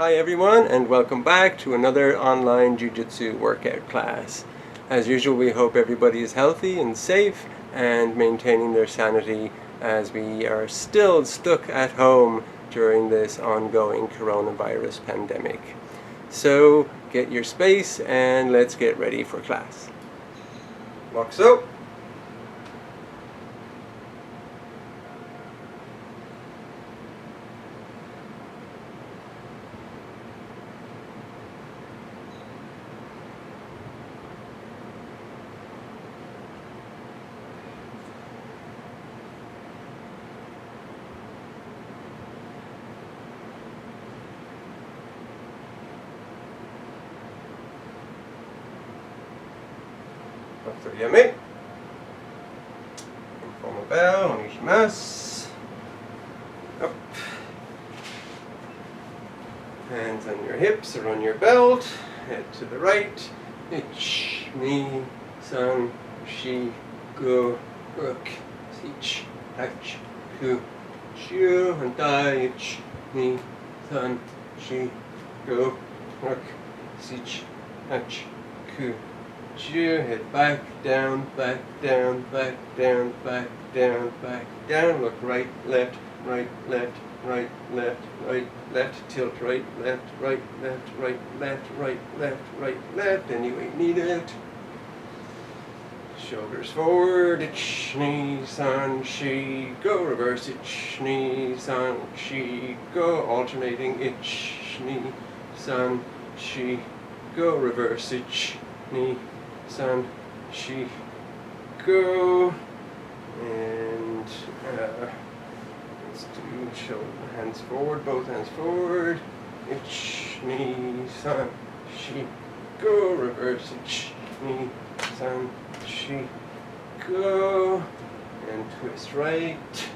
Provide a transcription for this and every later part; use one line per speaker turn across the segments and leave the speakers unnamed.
Hi everyone, and welcome back to another online Jujitsu workout class. As usual, we hope everybody is healthy and safe and maintaining their sanity as we are still stuck at home during this ongoing coronavirus pandemic. So get your space and let's get ready for class. Walk so. Yummy. Informal bow, onishimasu. Up. Hands on your hips or on your belt. Head to the right. Ich, ni, san, shi, go, ruk, sich, hach, ku, shu, and dai, ich, ni, san, shi, go, ruk, sich, hach, ku. Head back, down, back, down, back, down, back, down, back, down. Look right, left, right, left, right, left, right, left. Tilt right, left, right, left, right, left, right, left, right, left. Any way needed. Shoulders forward. Ich, ni, san, shi, go. Reverse. Ich, ni, san, shi, go. Alternating. Ich, ni, san, shi, go. Reverse. Ich, ni, san, shi, go, and let's do shoulder hands forward, both hands forward. Ich, ni, san, shi, go. Reverse. Ich, ni, san, shi, go, and twist right,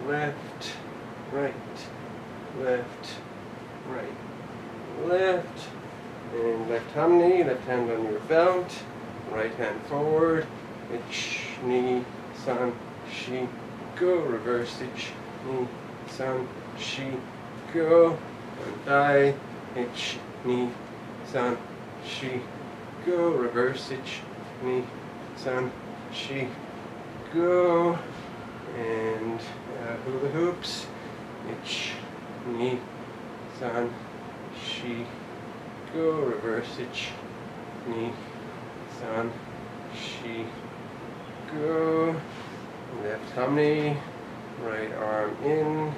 left, right, left, right, left. And left hand on your belt, right hand forward, ich, ni, san, shi, go, reverse, ich, ni, san, shi, go, and die, ich, ni, san, shi, go, reverse, ich, ni, san, shi, go, and hula hoops, ich, ni, san, shi, go, reverse, ich, ni, san, shi, go, left hamni, right arm in,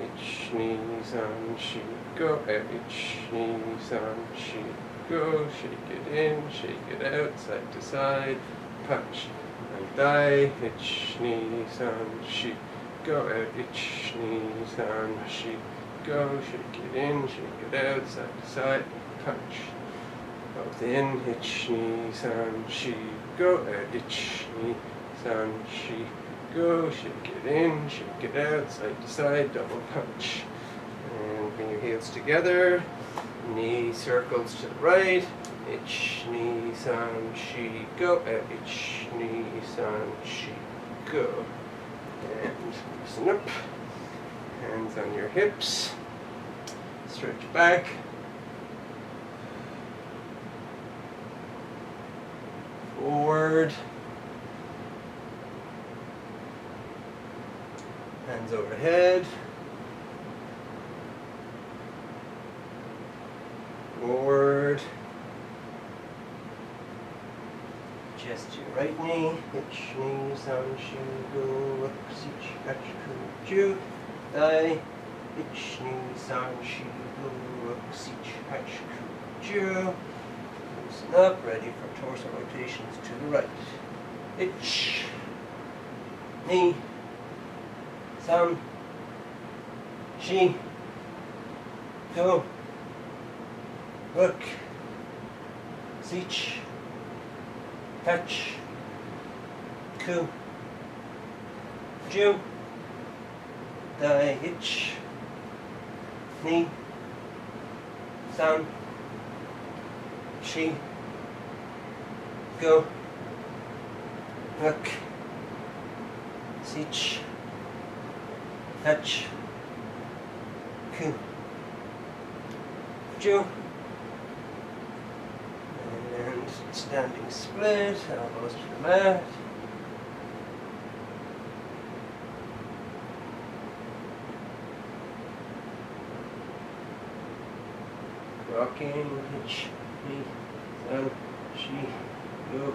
ich, ni, san, shi, go, out, ich, ni, san, shi, go, shake it in, shake it out, side to side, punch, and die, ich, ni, san, shi, go, out, ich, ni, san, shi, go, shake it in, shake it out, side to side, punch. Both in, ich, ni, san, shi, go, out, ich, ni, san, shi, go, shake it in, shake it out, side to side, double punch. And bring your heels together, knee circles to the right, ich, ni, san, shi, go, out, ich, ni, san, shi, go. And loosen up. Hands on your hips, stretch back, forward, hands overhead, forward, chest to your right knee, ich, ni, san, shi, go, up, sich, hach, ku, ju, dai, ich, ni, san, shi, go, up, sich, hach, ku, ju. Loosen up, ready for torso rotations to the right. Ich, ni, san, shi, go, look, sich, hach, ku, ju, dai, ich, ni, san, shi, go, look, sich, hach, ku, Ju. And standing split, elbows to the mat. Rocking, hitch, knee, san, shi, go,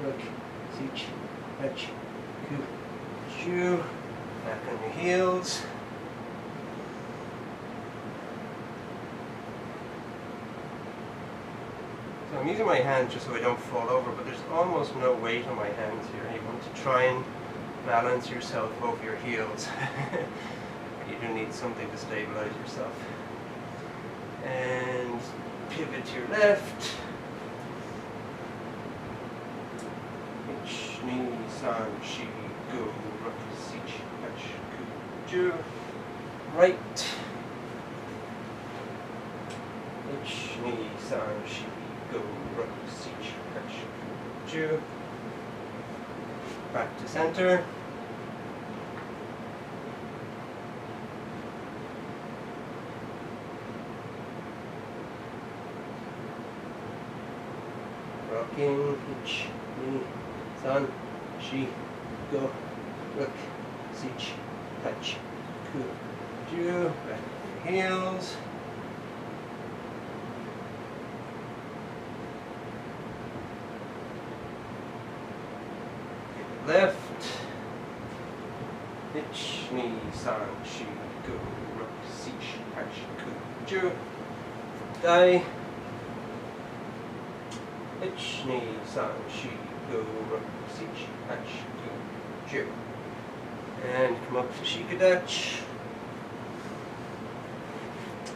look, sich, hatch, ku, ju. Back on your heels. So I'm using my hands just so I don't fall over, but there's almost no weight on my hands here. You want to try and balance yourself over your heels. You do need something to stabilize yourself. And pivot to your left. Ich, ni, san, shi, go, rook, sich, hatch, ku, ju. Right. Ich, ni, san, shi, go, rook, sich, hatch, ku, ju. Back to center. Rocking, hitch, ni, san, shi, go, rook, sich, hatch, ku, ju. Back to your heels. Left, hitch, ni, san, shi, go, rook, sich, hatch, ku, ju. Dai. Hitch, ni, san, shi, go, rook, sich, hatch, ku, ju. And come up to Shikadach.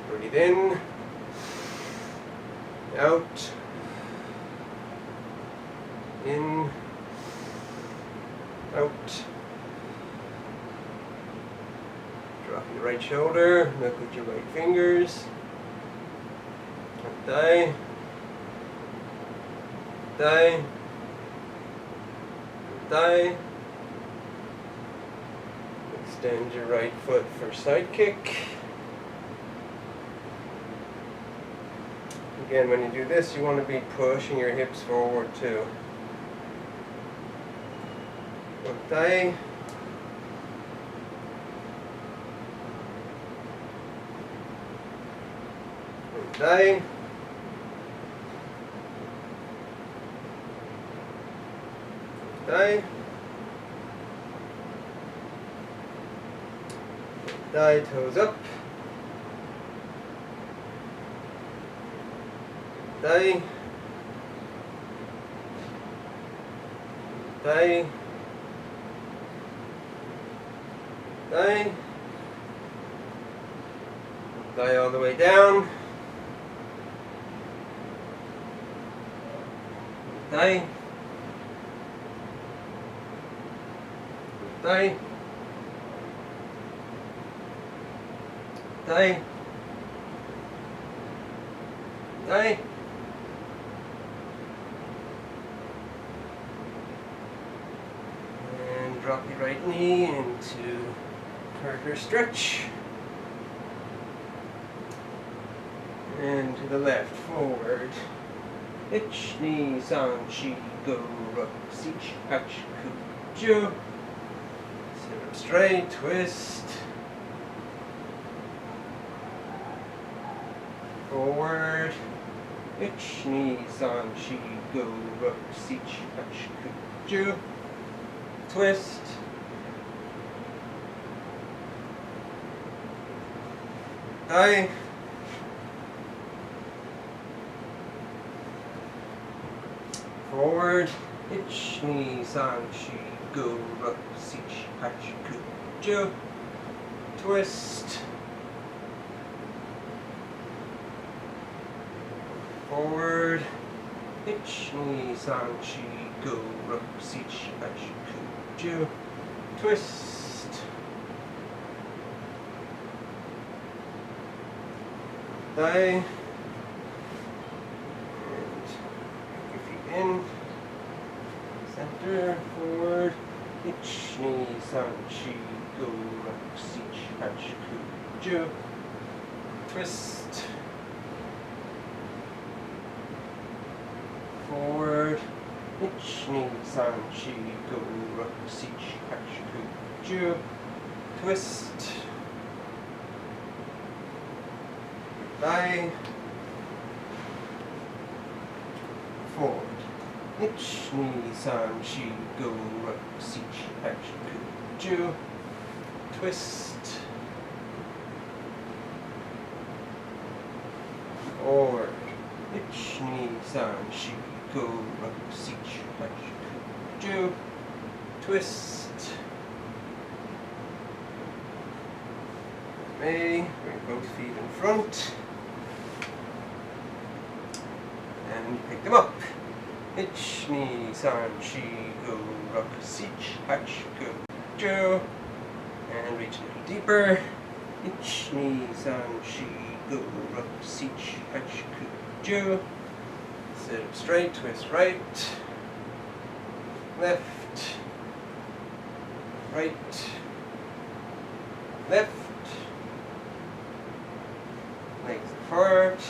Breathe in, out, in, out. Drop your right shoulder, look with your right fingers. Thigh. Thigh. Thigh. Extend your right foot for side kick. Again, when you do this, you want to be pushing your hips forward too. Thigh. Thigh. Thigh. Thigh, toes up. Thigh. Thigh. Thigh. Thigh all the way down. Thigh. Thigh. Thigh. Thigh. And drop your right knee into Carter stretch. And to the left, forward. Hitch, ni, san, shi, go, rook, sich, hatch, ku, ju. Sit up straight, twist. Forward. Hitch, ni, san, shi, go, rook, sich, hatch, ku, ju. Twist. Thigh. Forward, hitch, ni, san, shi, go, rook, sich, hatch, ku, ju. Twist. Forward, hitch, ni, san, shi, go, rook, sich, hatch, ku, ju. Twist. Thigh. In, center, forward, hitch, ni, san, shi, go, rook, sich, hatch, ku, ju. Twist. forward. Ich, ni, san, shi, go, ruk, sich, hach, ku, ju. Twist. Thigh. Forward. Ich, ni, san, shi, go, ruk, sich, hach, ku, ju. Twist. Forward. Ich, ni, san, shi, go, ruk, sich, hach, ku, ju. Twist. Bring both feet in front. And pick them up. Ich, ni, san, shi, go, ruk, sich, hach, ku, ju. And reach a little deeper. Ich, ni, san, shi, go, ruk, sich, hach, ku, ju. Sit up straight, twist right, left, right, left, legs apart.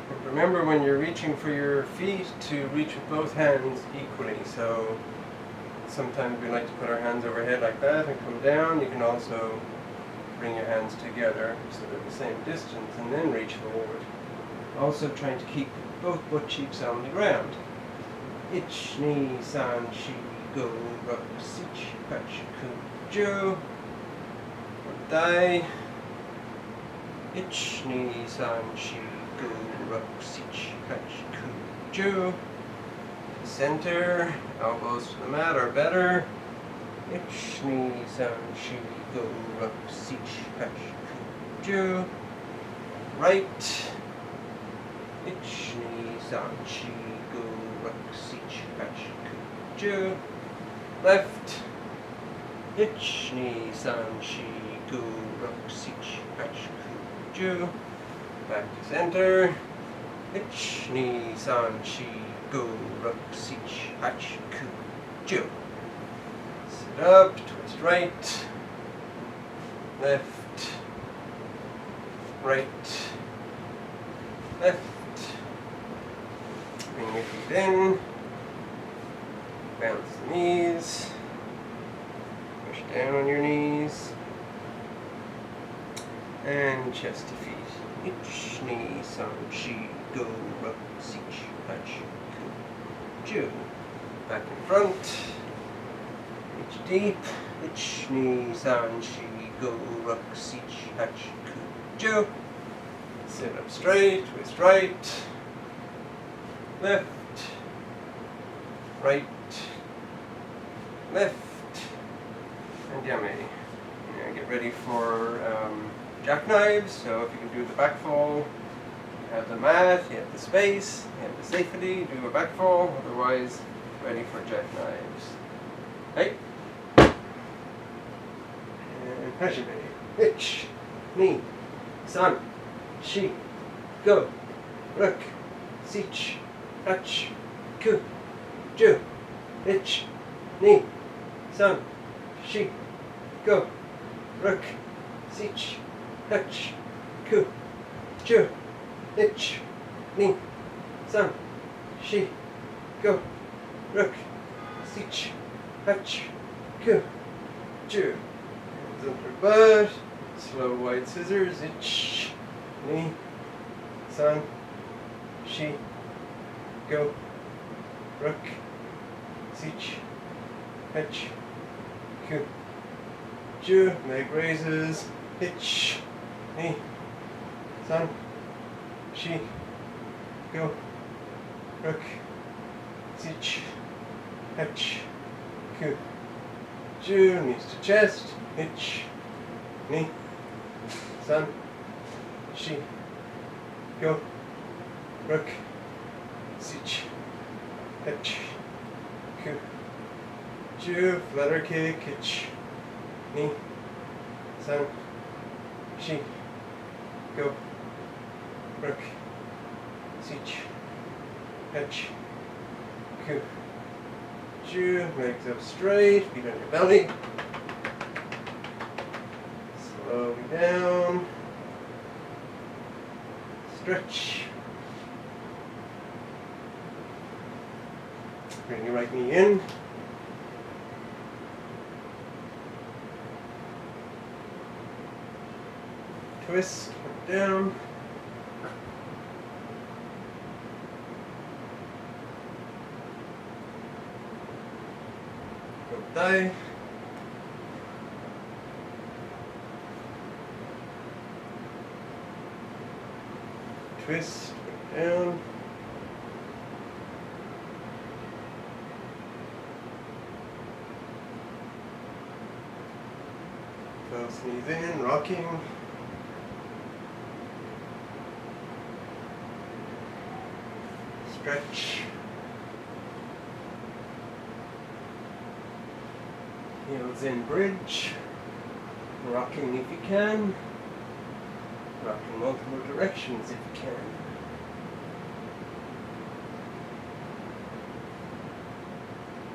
And remember when you're reaching for your feet to reach with both hands equally. So sometimes we like to put our hands overhead like that and come down. You can also bring your hands together so they're the same distance and then reach forward. Also trying to keep both butt cheeks on the ground. Ich, ni, san, shi, go, ruk, sich, hach, ku, ju. Thigh. Ich, ni, san, shi, go, ruk, sich, hach, ku, ju. Center. Elbows to the mat or better. Ich, ni, san, shi, go, ruk, sich, hach, ku, ju. Right. Ich, ni, san, shi, go, ruk, sich, hach, ku, ju. Left. Ich, ni, san, shi, go, ruk, sich, hach, ku, ju. Back to center. Ich, ni, san, shi, go, ruk, sich, hach, ku, ju. Sit up, twist right, left, right, left. Bring your feet in, bounce the knees, push down on your knees, and chest to feet. Ich, ni, san, shi, go, ruk, sich, hach, ku, ju. Back in front, reach deep. Ich, ni, san, shi, go, ruk, sich, hach, ku, ju. Sit up straight, twist right, left, right, left, and yummy. Now get ready for jackknives. So if you can do the back fall, you have the mat, you have the space, you have the safety, do a back fall, otherwise ready for jackknives. Hey. And pressure ready. Ich, ni, san, shi, go, ruk, sich, hach, ku, ju. Ich, ni, san, shi, go, ruk, sich, hach, ku, ju. Ich, ni, san, shi, go, ruk, sich, hach, ku, ju. Hands under butt, slow wide scissors. Ich, ni, san, shi, go, ruk, sich, hach, ku, ju. Leg raises. Ich, ni, san, shi, go, ruk, sich, hach, ku, ju. Knees to chest. Ich, ni, san, shi, go, ruk, sich, hach, ku, ju. Flutter kick. Ich, ni, san, shi, go, ruk, sich, hach, ku, ju. Legs up straight, feet on your belly. Slowly down. Stretch. Bring your right knee in. Twist, down. Good thigh. Twist, down. Both knees in, rocking. Stretch. Heels in, bridge. Rocking if you can. Rocking multiple directions if you can.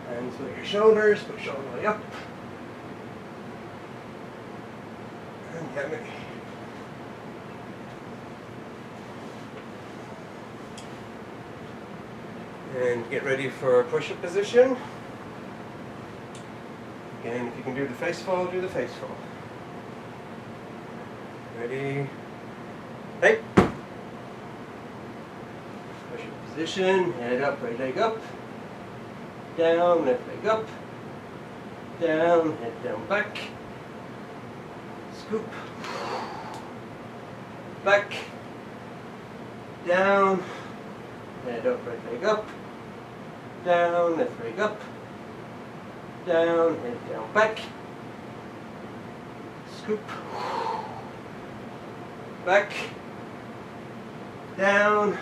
Hands with your shoulders, push all the way up. And yummy. And get ready for push-up position. Again, if you can do the face fall, do the face fall. Ready? Hey! Push-up position, head up, right leg up. Down, left leg up. Down, head down, back. Scoop. Back. Down. Head up, right leg up. Down, left leg up. Down, head down, back. Scoop. Back. Down.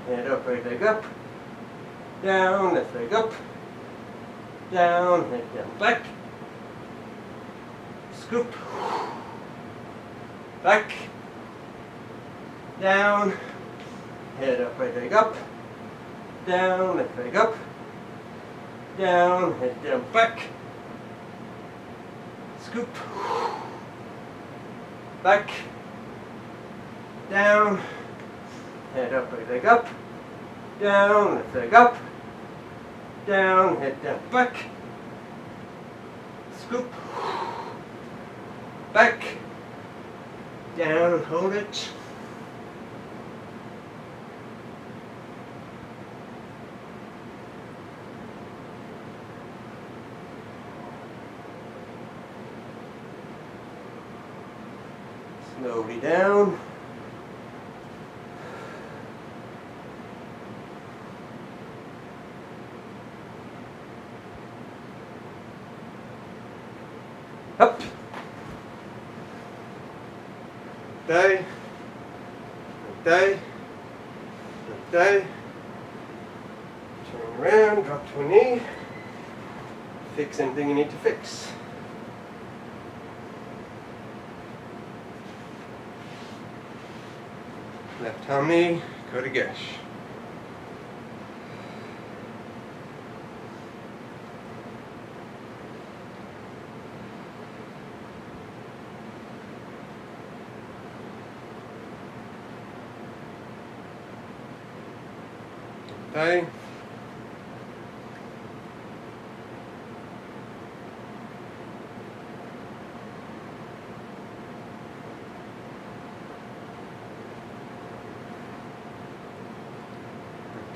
Head up, right leg up. Down, left leg up. Down, head down, back. Scoop. Back. Down. Head up, right leg up. Down, left leg up. Down, head down, back. Scoop. Back. Down. Head up, right leg up. Down, left leg up. Down, head down, back. Scoop. Back. Down, hold it. Slowly down. Up. Day. Day. Day. Turn around, drop to a knee. Fix anything you need to fix. Left hand knee, kata gesh. Okay.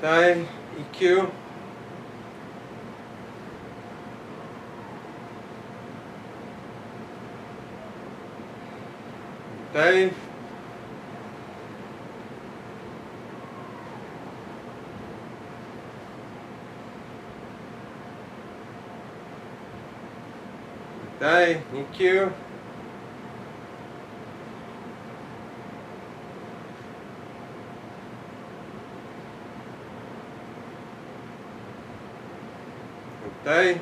Okay, EQ. Okay. Okay, EQ. Okay.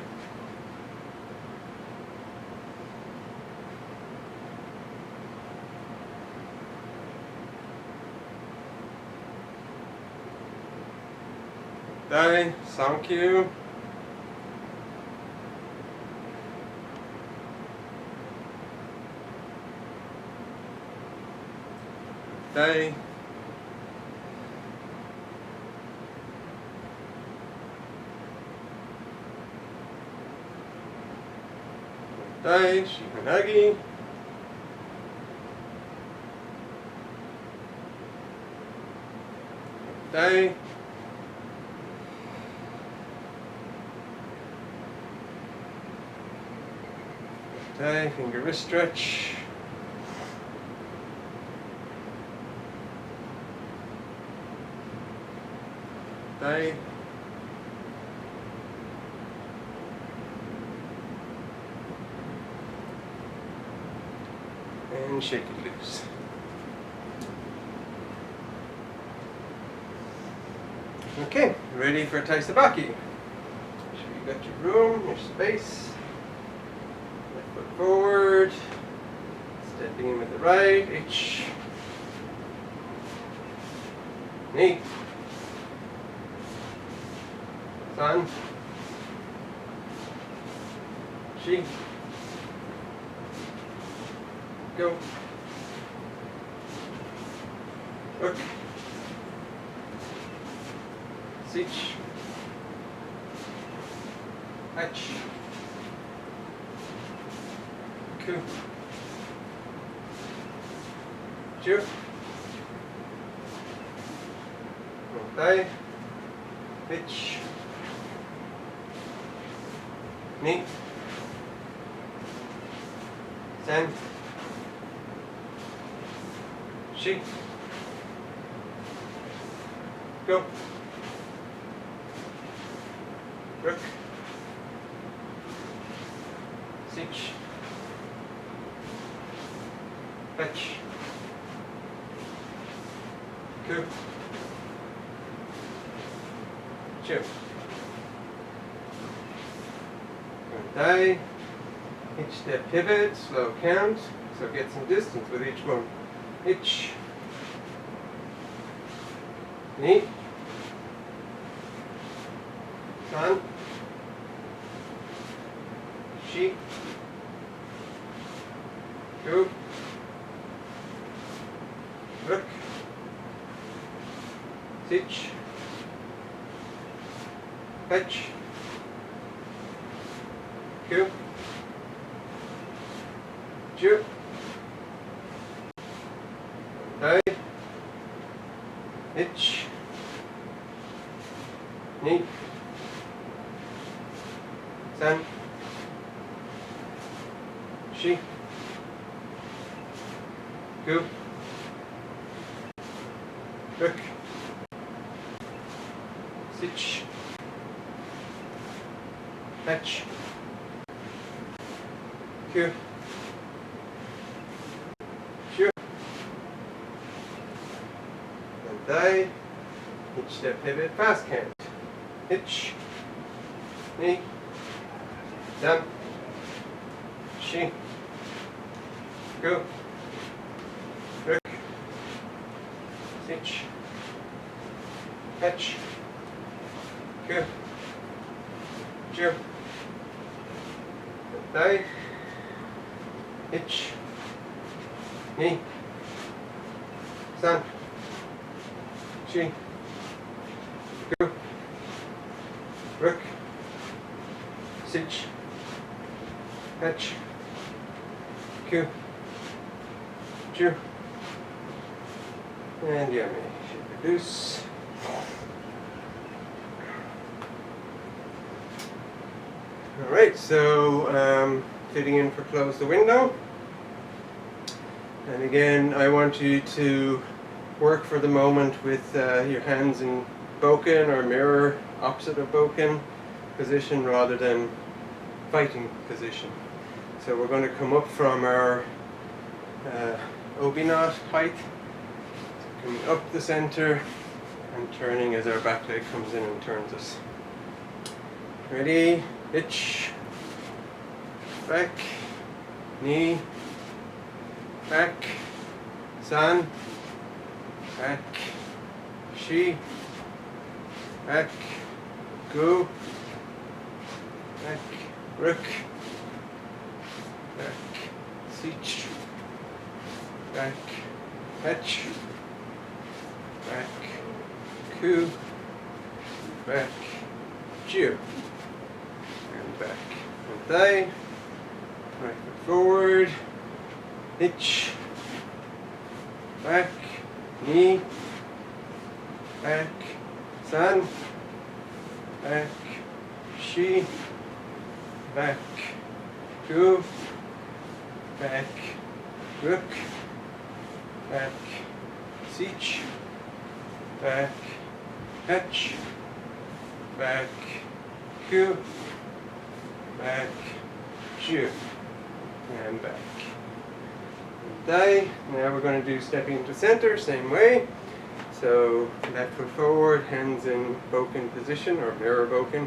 Okay, thank you. Okay. Dai, Shihanagi. Dai. Dai, finger wrist stretch. Dai. And shake it loose. Okay, ready for Tai Sabaki. Make sure you got your room, your space. Left foot forward. Stepping in with the right. H. Knee. San. Shi. Go. Hook. Sich. Hatch. Ku. Ju. Dai. Hitch. Knee. Sen. Shi. Go. Rook. Sich. Fetch. Ku. Chu. Dai. Each step pivot, slow count, so get some distance with each one. Hitch. Knee. San. Shi. Go. Rook. Sich. Fetch. Ku. Ju. Dai. Hitch. Knee. San. Shi. Ku. Rook. Sich. Fetch. Ku. Ju. And Dai. Each step pivot, fast count. Hitch. Knee. San. Shi. Go. Rook. Sich. Fetch. Ku. Ju. Dai. Hitch. Knee. San. Shi. Go. Rook. Sich. Fetch. Ku. Ju. And yummy. Should reduce. Alright, so fitting in for close the window. And again, I want you to work for the moment with your hands in boken or mirror opposite of boken position rather than fighting position. So we're going to come up from our obi knot height, coming up the center and turning as our back leg comes in and turns us. Ready? Hitch. Back. Knee. Back. San. Back. Shi. Back. Go. Back. Rook. Back. Sich. Back. Fetch. Back. Ku. Back. Ju. And back. And Dai. Right forward, hitch, back, knee, back, san, back, shi, back, ku, back, ruk, back, sich, back, hatch, back, ku, back, ju, and back. Dai. Now we're going to do stepping into center, same way. So left foot forward, hands in boken position or mirror boken,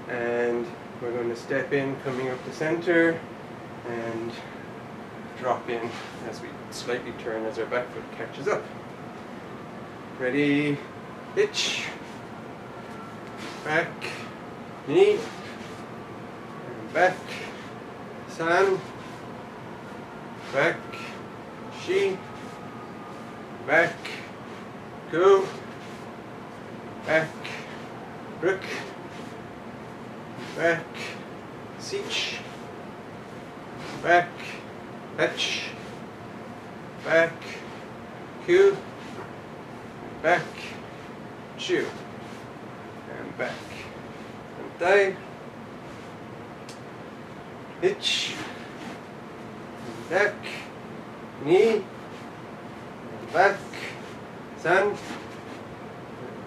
and we're going to step in, coming up to center, and drop in as we slightly turn as our back foot catches up. Ready, hitch, back, knee, and back, san, back, shi, back, go, back, ruk, back, sich, back, hatch, back, ku, back, chu, and back, and dai, hitch, back, knee, back, san,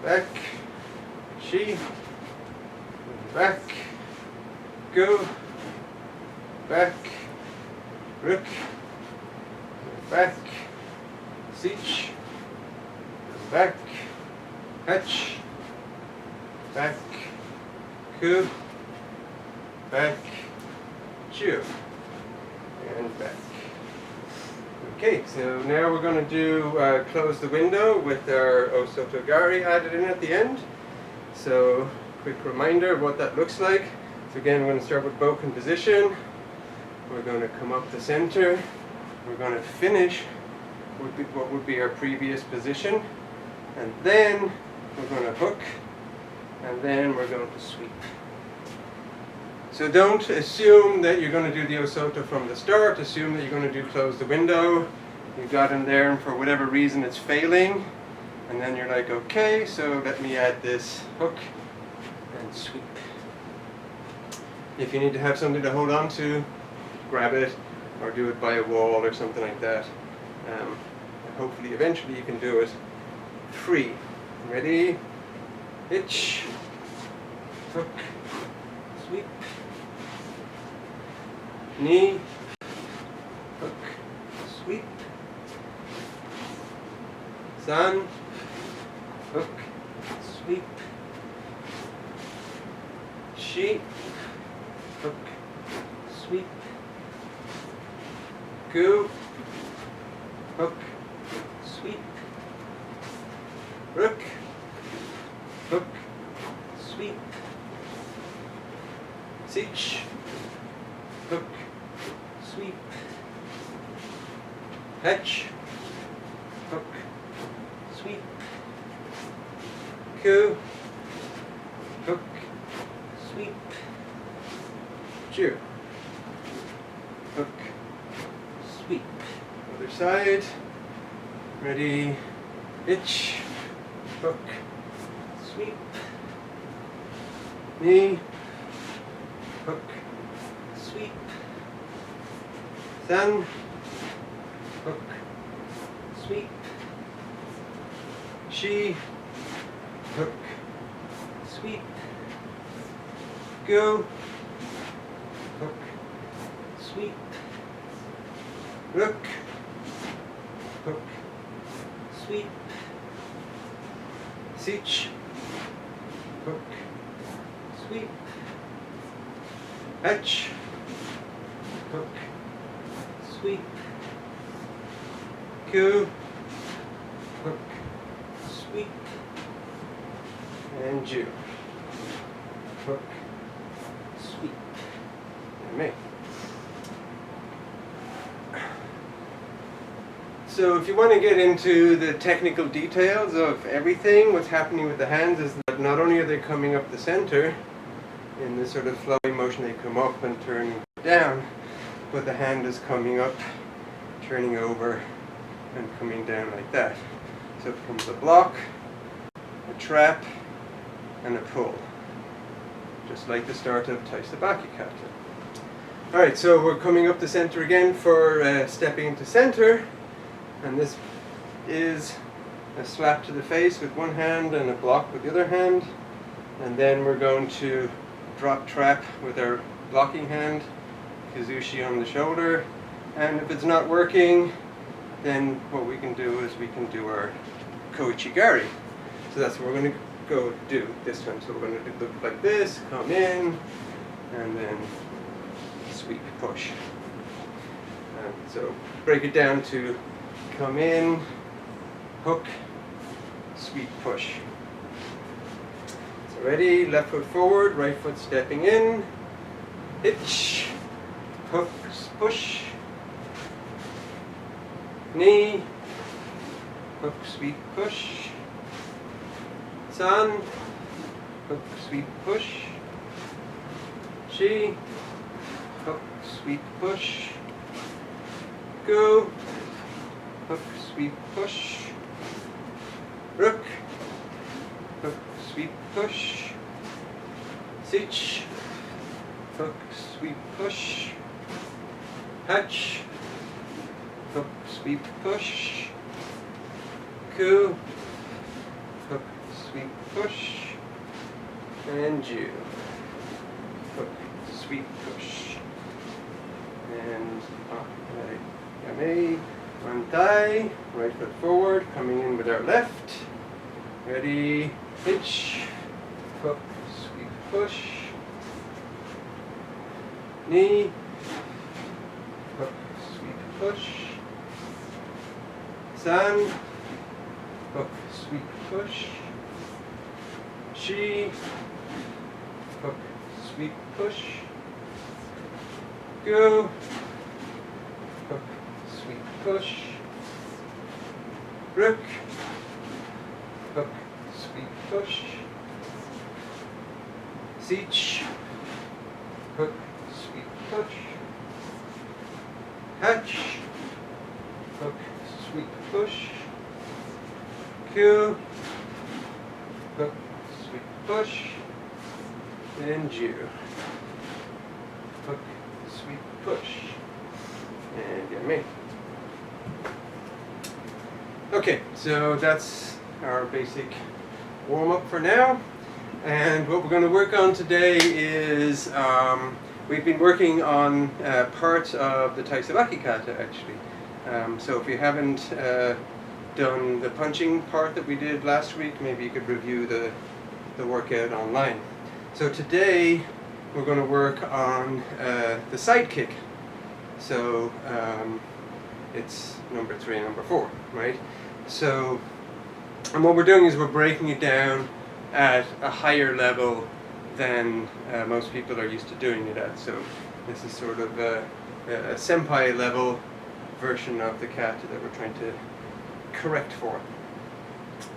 back, shi, back, go, back, ruk, back, sich, back, hatch, back, ku, back, chu, and back. Okay, so now we're going to do close the window with our Osotogari added in at the end. So, quick reminder of what that looks like. So again, we're going to start with boken position. We're going to come up the center. We're going to finish with what would be our previous position. And then we're going to hook. And then we're going to sweep. So don't assume that you're going to do the Osoto from the start. Assume that you're going to do close the window. You got in there and for whatever reason it's failing. And then you're like, okay, so let me add this hook and sweep. If you need to have something to hold on to, grab it or do it by a wall or something like that. And hopefully eventually you can do it free. Ready? Hitch, hook, sweep, knee, hook, sweep, san, hook, sweep, shi, hook, sweep, ku, hook, sweep, ruk, hook, sweep, sich, hook, sweep, hatch, hook, sweep, ku, hook, sweep, chu, hook, sweep. Other side. Ready, hitch, hook, sweep, knee, hook, sweep, san, hook, sweep, shi, hook, sweep, go, hook, sweep, ruk, hook, sweep, sich, hook, sweep, hatch, hook, sweep, ku, hook, sweep, and ju, hook, sweep, and me. So if you want to get into the technical details of everything, what's happening with the hands is that not only are they coming up the center in this sort of flowing motion, they come up and turn down, but the hand is coming up, turning over, and coming down like that. So it becomes a block, a trap, and a pull. Just like the start of Taisabaki kata. Alright, so we're coming up the center again for stepping into center. And this is a slap to the face with one hand and a block with the other hand. And then we're going to drop trap with our blocking hand, Kazushi on the shoulder. And if it's not working, then what we can do is we can do our Koichigari. So that's what we're going to go do this time. So we're going to look like this, come in, and then sweep, push. So break it down to come in, hook, sweep, push. So ready, left foot forward, right foot stepping in, hitch, hook, push, knee, hook, sweep, push, san, hook, sweep, push, shi, hook, sweep, push, go, hook, sweep, push, rook, hook, sweep, push, sich, hook, sweep, push, hatch, hook, sweep, push, ku, hook, sweep, push, and ju, hook, sweep, push, and yame, one thigh, right foot forward, coming in with our left, ready, hitch, hook, sweep, push, knee, hook, sweep, push, san, hook, sweep, push, shi, hook, sweep, push, go, hook, sweep, push, rook, hook, sweep, push, sich, hook, sweep, push, hatch, hook, sweep, push, ku, hook, sweep, push, and ju, hook, sweep, push, and yame. Okay, so that's our basic warm-up for now. And what we're going to work on today is, we've been working on parts of the Taisabaki kata actually. So if you haven't done the punching part that we did last week, maybe you could review the workout online. So today we're going to work on the side kick. So it's number 3 and number 4, right? So, and what we're doing is we're breaking it down at a higher level than most people are used to doing it at. So this is sort of a senpai level version of the kata that we're trying to correct for.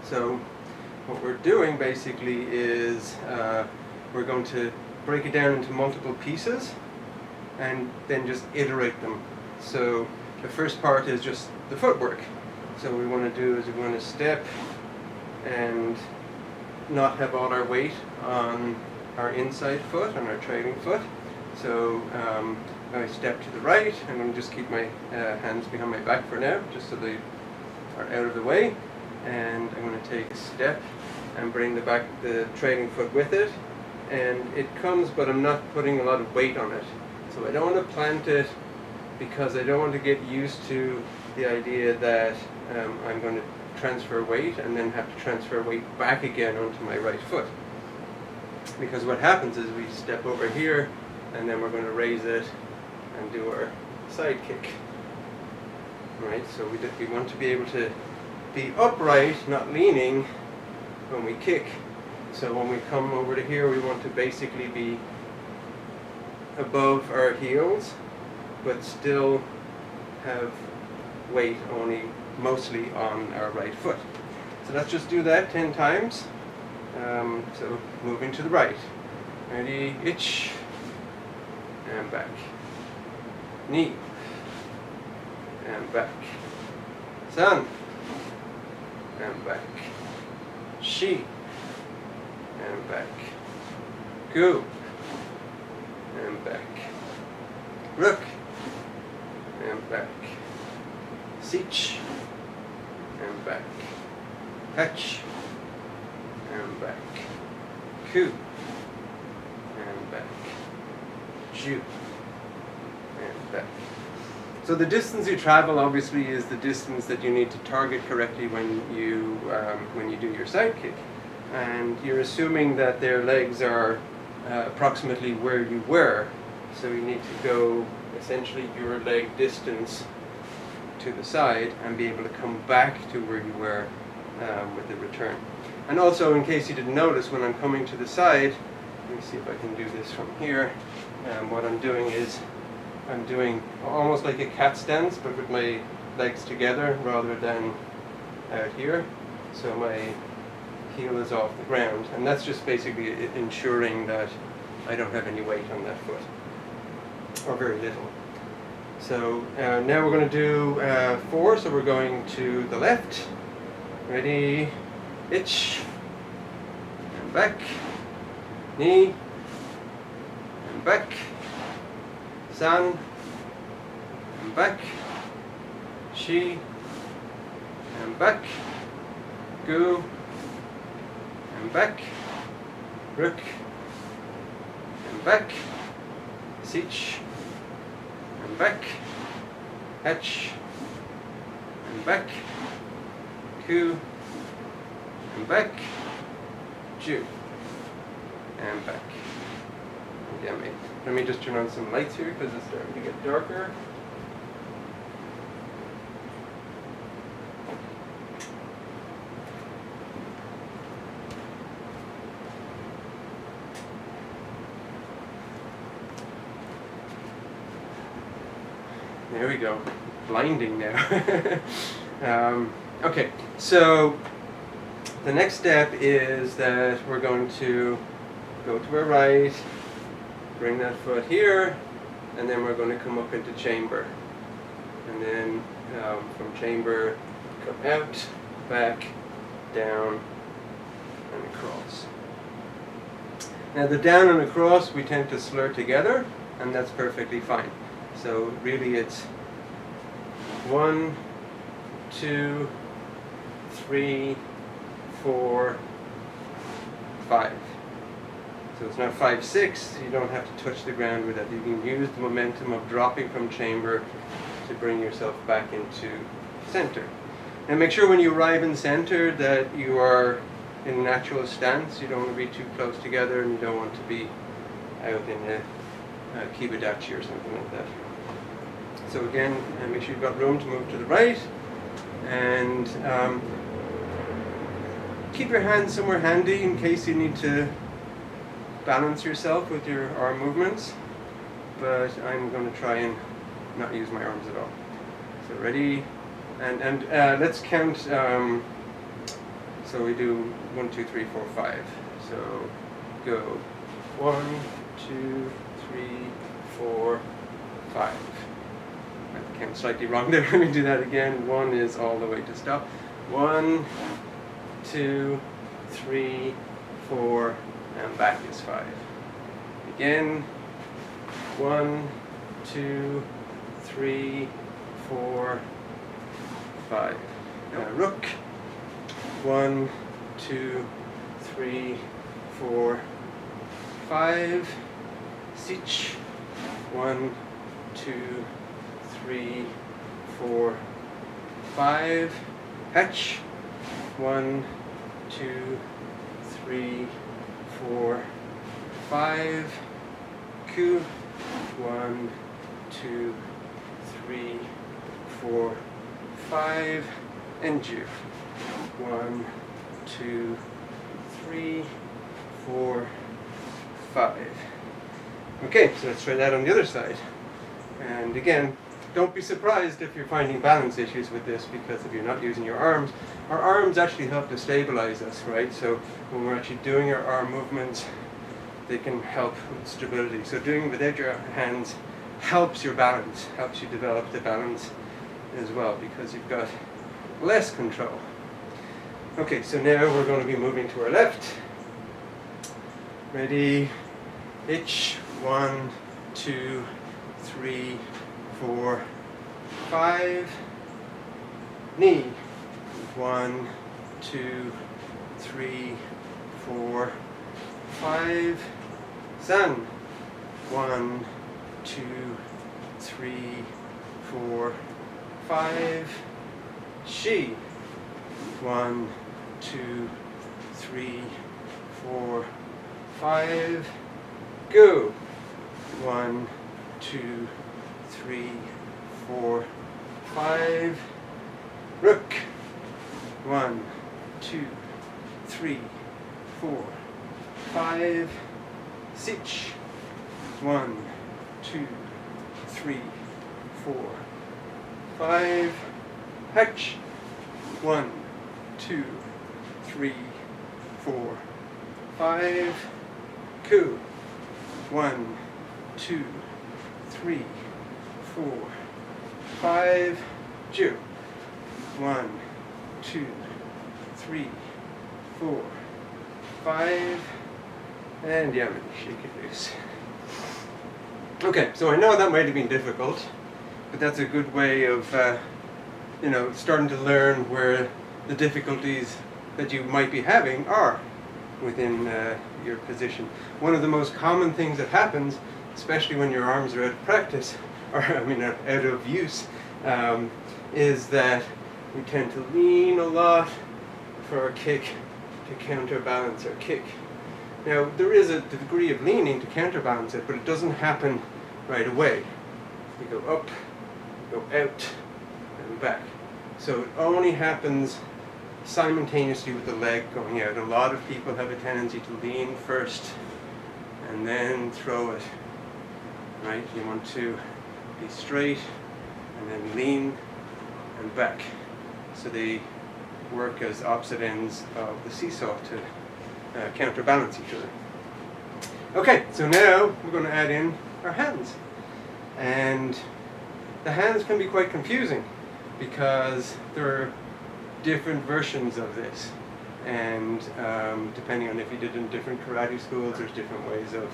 So what we're doing basically is we're going to break it down into multiple pieces and then just iterate them. So the first part is just the footwork. So what we want to do is we want to step and not have all our weight on our inside foot, on our trailing foot. So I step to the right, I'm going to just keep my hands behind my back for now, just so they are out of the way. And I'm going to take a step and bring the trailing foot with it. And it comes, but I'm not putting a lot of weight on it. So I don't want to plant it because I don't want to get used to the idea that I'm going to transfer weight and then have to transfer weight back again onto my right foot. Because what happens is we step over here and then we're going to raise it and do our side kick. Right? So we want to be able to be upright, not leaning, when we kick. So when we come over to here, we want to basically be above our heels, but still have weight only mostly on our right foot. So let's just do that 10 times. So moving to the right. Ready, itch, and back. knee, and back, san, and back, shi, and back, gu, and back, ruk, and back, sich, and back, hach, and back, ku, and back, ju, and back. So the distance you travel obviously is the distance that you need to target correctly when you do your side kick, and you're assuming that their legs are approximately where you were, so you need to go essentially your leg distance to the side and be able to come back to where you were with the return. And also, in case you didn't notice, when I'm coming to the side, let me see if I can do this from here. What I'm doing is I'm doing almost like a cat stance, but with my legs together rather than out here. So my heel is off the ground, and that's just basically ensuring that I don't have any weight on that foot, or very little. So now we're going to do 4, so we're going to the left. Ready, itch, and back, knee, and back, san, and back, shi, and back, gu, and back, ruk, and back, sich, and back, hach, and back, ku, and back, ju, and back. Again, let me just turn on some lights here because it's starting to get darker. There we go. Blinding now. Okay, so the next step is that we're going to go to our right, bring that foot here, and then we're going to come up into chamber. And then from chamber, come out, back, down, and across. Now the down and across we tend to slur together, and that's perfectly fine. So really it's 1, 2, 3, 4, 5. So it's now 5, 6. You don't have to touch the ground with that. You can use the momentum of dropping from chamber to bring yourself back into center. And make sure when you arrive in center that you are in a natural stance. You don't want to be too close together, and you don't want to be out in a kibadachi or something like that. So again, make sure you've got room to move to the right, and keep your hands somewhere handy in case you need to balance yourself with your arm movements, but I'm going to try and not use my arms at all. So ready, and let's count, so we do 1, 2, 3, 4, 5. So go 1, 2, 3, 4, 5. I count slightly wrong there. Let me do that again. 1 is all the way to stop. 1, 2, 3, 4, and back is 5. Again. 1, 2, 3, 4, 5. Rook. 1, 2, 3, 4, 5. Sich. 1, 2, 3, 4, 5. Hatch. 1, 2, 3, 4, 5. Ku. 1, 2, 3, 4, 5. And Ju. 1, 2, 3, 4, 5. Okay, so let's try that on the other side. And again, don't be surprised if you're finding balance issues with this, because if you're not using your arms, our arms actually help to stabilize us, right? So when we're actually doing our arm movements, they can help with stability. So doing without your hands helps your balance, helps you develop the balance as well, because you've got less control. Okay, so now we're going to be moving to our left. Ready? Itch. 1, 2, 3, 4, 5. Knee. 1, 2, 3, 4, 5. San. 1, 2, 3, 4, 5. Shi. 1, 2, 3, 4, 5. Go. 1, 2, 3, 4, 5. Rook. 1, 2, 3, 4, 5. Sich. 1, 2, 3, 4, 5. Hatch. 1, 2, 3, 4, 5. Coup. 1, 2, 3, 4, 5. Ju. 1, 2, 3, 4, 5. And Yamini, shake it loose. Okay, so I know that might have been difficult, but that's a good way of starting to learn where the difficulties that you might be having are within your position. One of the most common things that happens, especially when your arms are out of practice, or out of use, is that we tend to lean a lot for a kick to counterbalance our kick. Now, there is a degree of leaning to counterbalance it, but it doesn't happen right away. You go up, go out, and back. So it only happens simultaneously with the leg going out. A lot of people have a tendency to lean first and then throw it. Right? You want to be straight and then lean and back. So they work as opposite ends of the seesaw to counterbalance each other. Okay, so now we're going to add in our hands. And the hands can be quite confusing because there are different versions of this. And depending on if you did in different karate schools, there's different ways of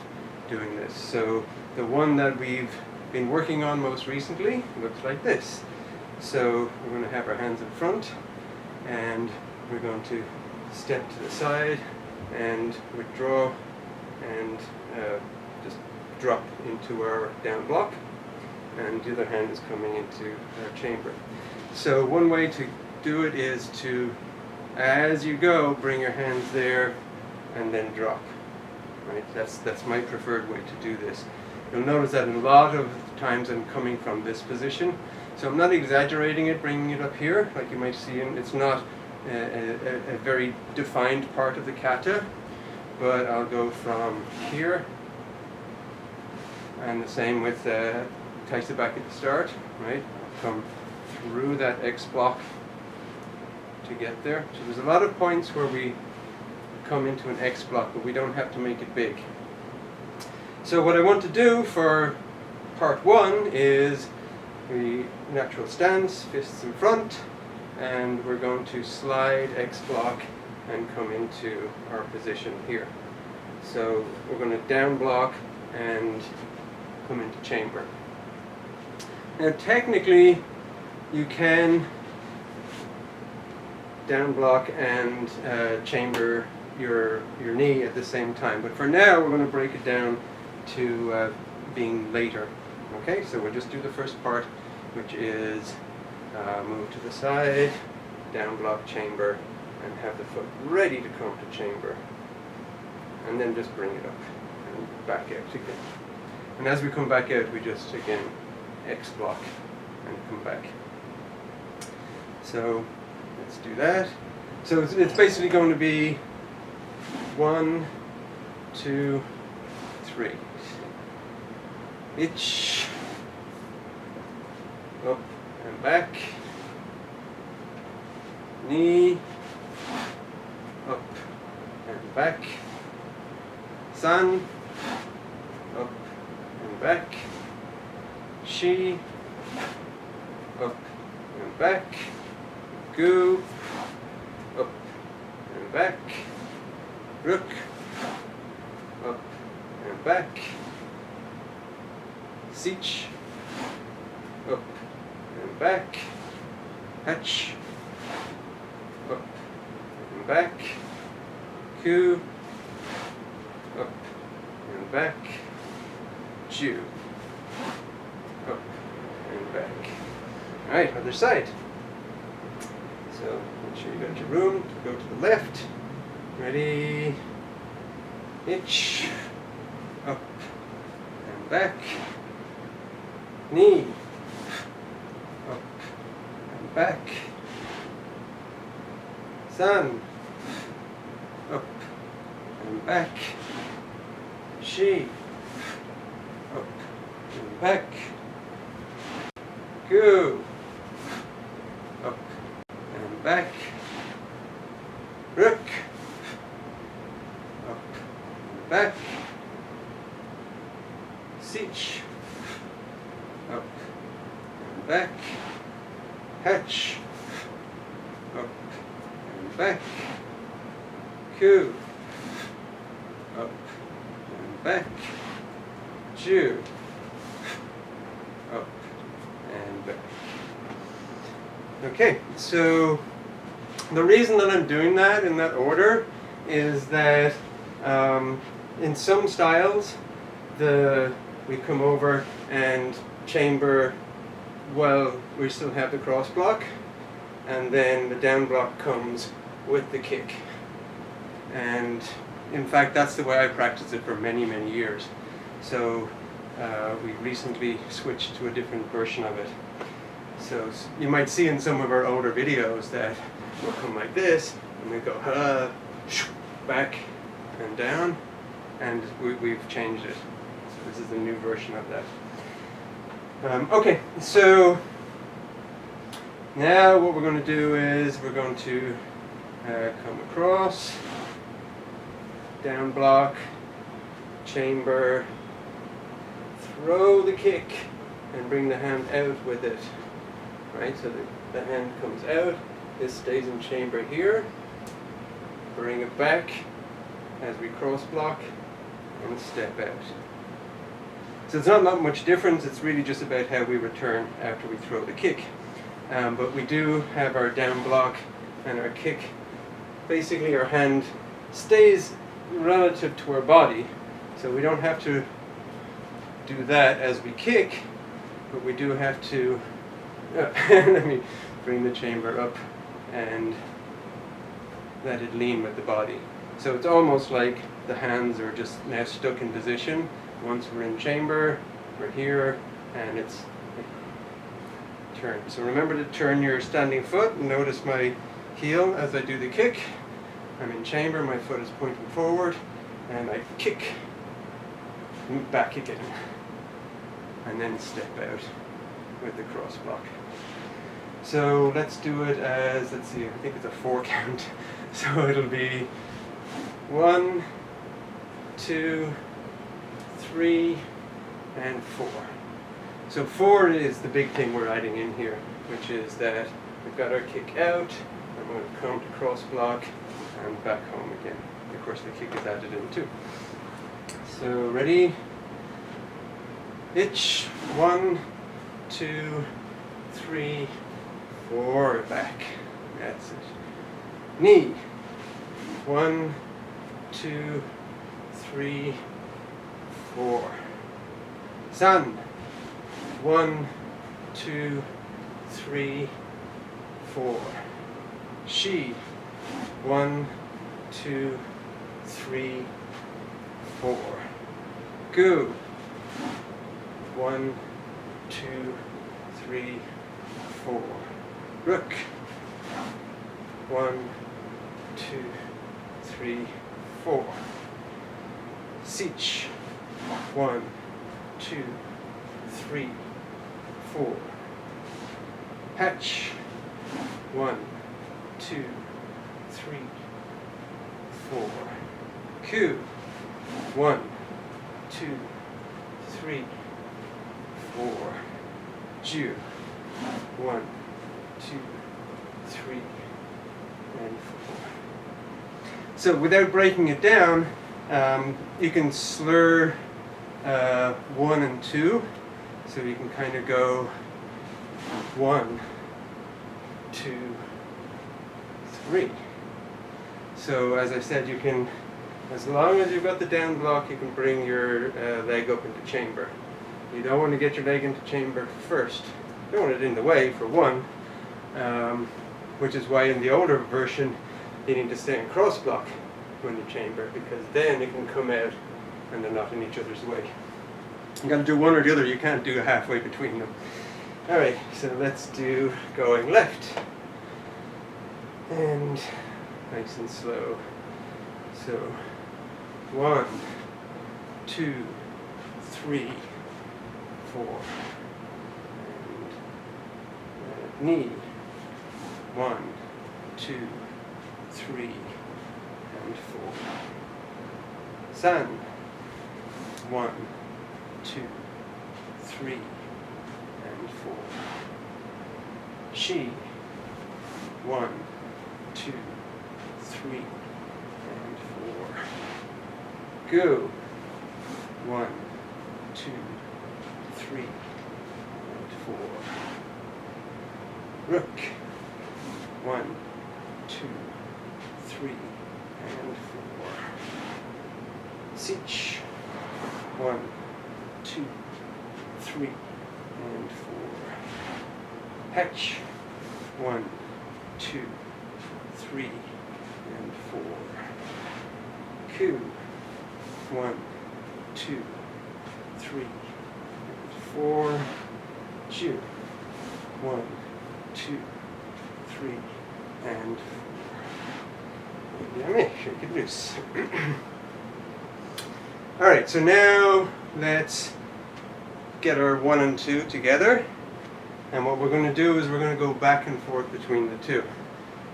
doing this. So the one that we've been working on most recently looks like this. So we're going to have our hands in front, and we're going to step to the side and withdraw and just drop into our down block, and the other hand is coming into our chamber. So one way to do it is to, as you go, bring your hands there and then drop. Right? That's my preferred way to do this. You'll notice that a lot of times I'm coming from this position, so I'm not exaggerating it, bringing it up here like you might see. It's not a very defined part of the kata, but I'll go from here, and the same with taisa back at the start, right? I'll come through that X block to get there. So there's a lot of points where we come into an X block, but we don't have to make it big. So what I want to do for part one is the natural stance, fists in front, and we're going to slide X block and come into our position here. So we're going to down block and come into chamber. Now technically you can down block and chamber your knee at the same time, but for now we're going to break it down to being later. Okay, so we'll just do the first part, which is move to the side, down block chamber, and have the foot ready to come to chamber, and then just bring it up and back out again. And as we come back out, we just again X block and come back. So let's do that. So it's basically going to be 1, 2, 3. Itch, up and back, knee, up and back, san, up and back, Shi, up and back, Gu, up and back, Ruk, up and back, Sich, up and back, Hatch, up and back, Ku, up and back, Ju, up and back. Alright, other side. So make sure you got your room to go to the left. Ready? Itch, up and back, knee, up and back, sun, up and back, Shi, up and back, Gu, up and back, Ruk, up and back, Sich, up and back, Hatch, up and back, Ku, up and back, Ju, up and back. Okay, so the reason that I'm doing that in that order is that in some styles we come over and chamber while we still have the cross block, and then the down block comes with the kick. And in fact, that's the way I practiced it for many, many years. So we recently switched to a different version of it. So you might see in some of our older videos that we'll come like this, and we go back and down, and we've changed it. So this is the new version of that. Okay, so now what we're going to do is we're going to come across, down block, chamber, throw the kick, and bring the hand out with it. Right, so the hand comes out, this stays in chamber here, bring it back as we cross block and step out. So it's not much difference, it's really just about how we return after we throw the kick. But we do have our down block and our kick. Basically our hand stays relative to our body, so we don't have to do that as we kick, but we do have to let me bring the chamber up and let it lean with the body. So it's almost like the hands are just now stuck in position. Once we're in chamber, we're here, and it's turn. So remember to turn your standing foot. Notice my heel as I do the kick. I'm in chamber, my foot is pointing forward, and I kick, move back again, and then step out with the cross block. So let's do it as, let's see, I think it's a 4 count. So it'll be 1, 2, 3, and 4. So 4 is the big thing we're adding in here, which is that we've got our kick out, I'm going to come to cross block and back home again. Of course the kick is added in too. So ready? Itch, 1, 2, 3, 4, back. That's it. Knee, 1, 2, 3, 4. Sun, 1, 2, 3, 4. Shi, 1, 2, 3, 4. Gu, 1, 2, 3, 4. Ruk, 1, 2, 3, 4. Sich, 1, 2, 3, 4. Hatch, 1, 2, 3, 4. Ku, 1, 2, 3, 4. Ju. 1, 2, 3, and 4. So without breaking it down, you can slur 1 and 2. So you can kind of go 1, 2, 3. So as I said, you can, as long as you've got the down block, you can bring your leg up into chamber. You don't want to get your leg into chamber first. You don't want it in the way, for one, which is why in the older version you need to stay in cross block when you chamber, because then you can come out and they're not in each other's way. You got to do one or the other. You can't do halfway between them. All right, so let's do going left, and nice and slow. So 1, 2, 3, 4, and knee. 1, 2, 3, and 4. San. 1, 2, 3, and 4. Shi. 1, 2, 3, and 4. Gu. 1, 2, 3, and 4. Rook. 1, 2, 3, and 4. Sich. 1, 2, 3, and 4. Hech. 1, 2, 3, and 4. Ku. 1, 2, 3, and 4. Ju. 1, 2, 3, and 4. Yummy, shake it loose. Alright, so now let's get our 1 and 2 together. And what we're going to do is we're going to go back and forth between the two.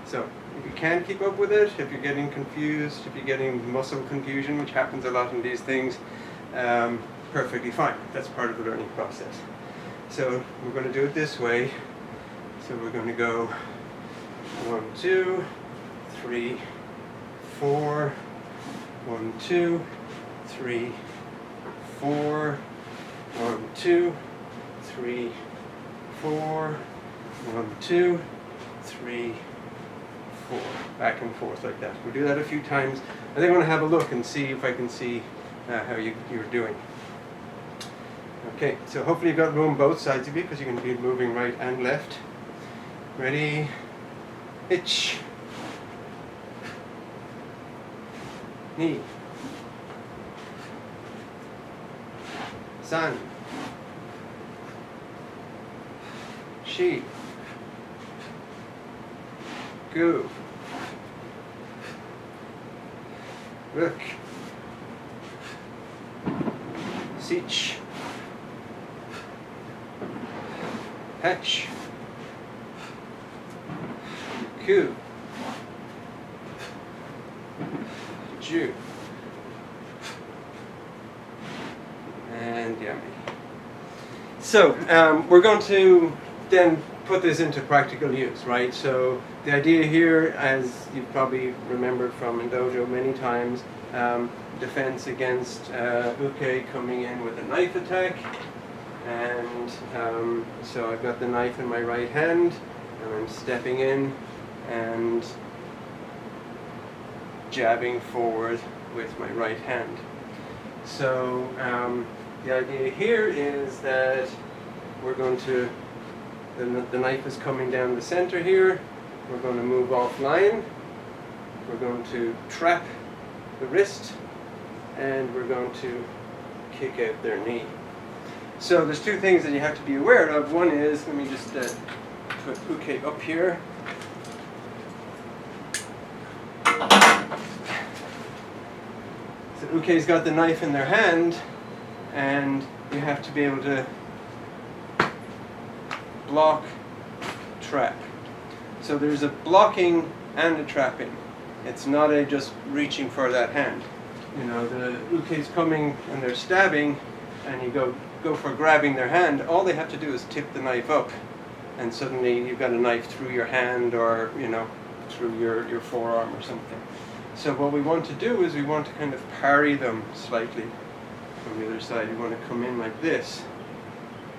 So if you can't keep up with it, if you're getting confused, if you're getting muscle confusion, which happens a lot in these things, perfectly fine. That's part of the learning process. So we're going to do it this way. So we're going to go 1, 2, 3, 4, 1, 2, 3, 4, 1, 2, 3, 4, 1, 2, 3, 4. Back and forth like that. We'll do that a few times. I think I'm going to have a look and see if I can see how you're doing. Okay, so hopefully you've got room both sides of you, because you're going to be moving right and left. Ready? Hitch. Knee. San. Shi. Gu. Rook. Sich. Hech. Ku. Ju. And yummy. So we're going to then put this into practical use, right? So the idea here, as you probably remembered from dojo many times, defense against uke coming in with a knife attack. And so I've got the knife in my right hand, and I'm stepping in and jabbing forward with my right hand. So the idea here is that we're going to, the knife is coming down the center here, we're going to move offline, we're going to trap the wrist, and we're going to kick out their knee. So there's two things that you have to be aware of. One is, let me just put uke up here. So uke's got the knife in their hand, and you have to be able to block, trap. So there's a blocking and a trapping. It's not a just reaching for that hand. You know, the uke's coming and they're stabbing, and you go go for grabbing their hand, all they have to do is tip the knife up, and suddenly you've got a knife through your hand, or through your forearm or something. So what we want to do is we want to kind of parry them slightly from the other side. We want to come in like this,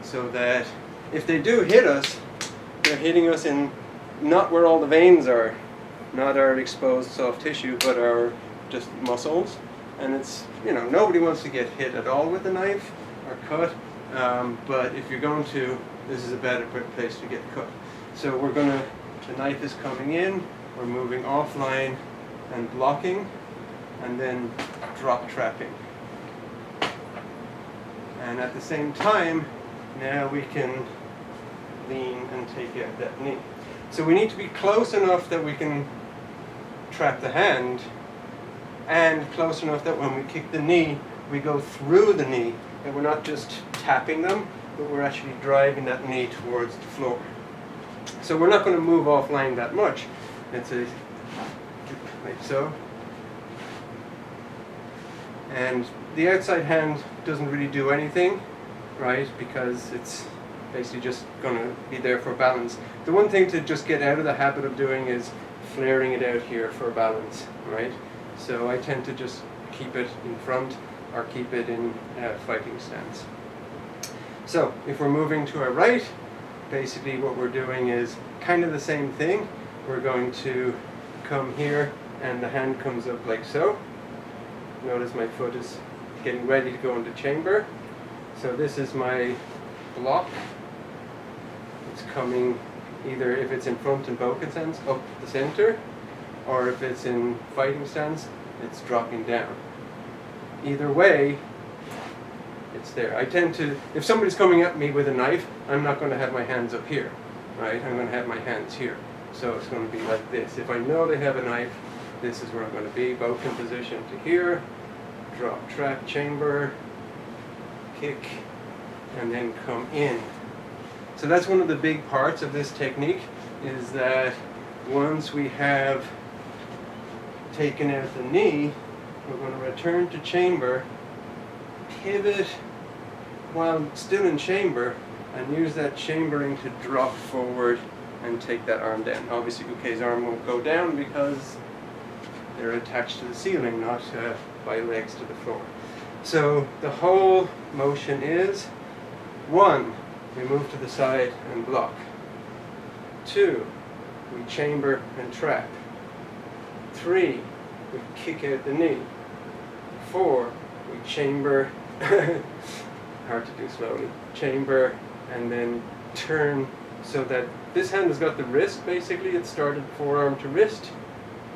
so that if they do hit us, they're hitting us in not where all the veins are, not our exposed soft tissue, but our just muscles. And it's, nobody wants to get hit at all with a knife or cut, but if you're going to, this is a better place to get cut. So the knife is coming in, we're moving offline and blocking, and then drop trapping. And at the same time, now we can lean and take out that knee. So we need to be close enough that we can trap the hand, and close enough that when we kick the knee, we go through the knee, and we're not just tapping them, but we're actually driving that knee towards the floor. So we're not going to move offline that much. It's like so. And the outside hand doesn't really do anything, right? Because it's basically just going to be there for balance. The one thing to just get out of the habit of doing is flaring it out here for balance, right? So I tend to just keep it in front or keep it in fighting stance. So if we're moving to our right, basically what we're doing is kind of the same thing. We're going to come here and the hand comes up like so. Notice my foot is getting ready to go into chamber. So this is my block. It's coming either, if it's in front and Boken stance, up the center, or if it's in fighting stance, it's dropping down. Either way, it's there. I tend to, if somebody's coming at me with a knife, I'm not going to have my hands up here, right? I'm going to have my hands here. So it's going to be like this. If I know they have a knife, this is where I'm going to be. Boken position to here, drop, trap, chamber, kick, and then come in. So that's one of the big parts of this technique, is that once we have taken out the knee, we're going to return to chamber, pivot while still in chamber, and use that chambering to drop forward and take that arm down. Obviously Uke's arm won't go down because they're attached to the ceiling, not by legs to the floor. So the whole motion is 1, we move to the side and block. 2, we chamber and trap. 3, we kick out the knee. 4, we chamber, hard to do slowly, chamber and then turn, so that this hand has got the wrist, basically it started forearm to wrist,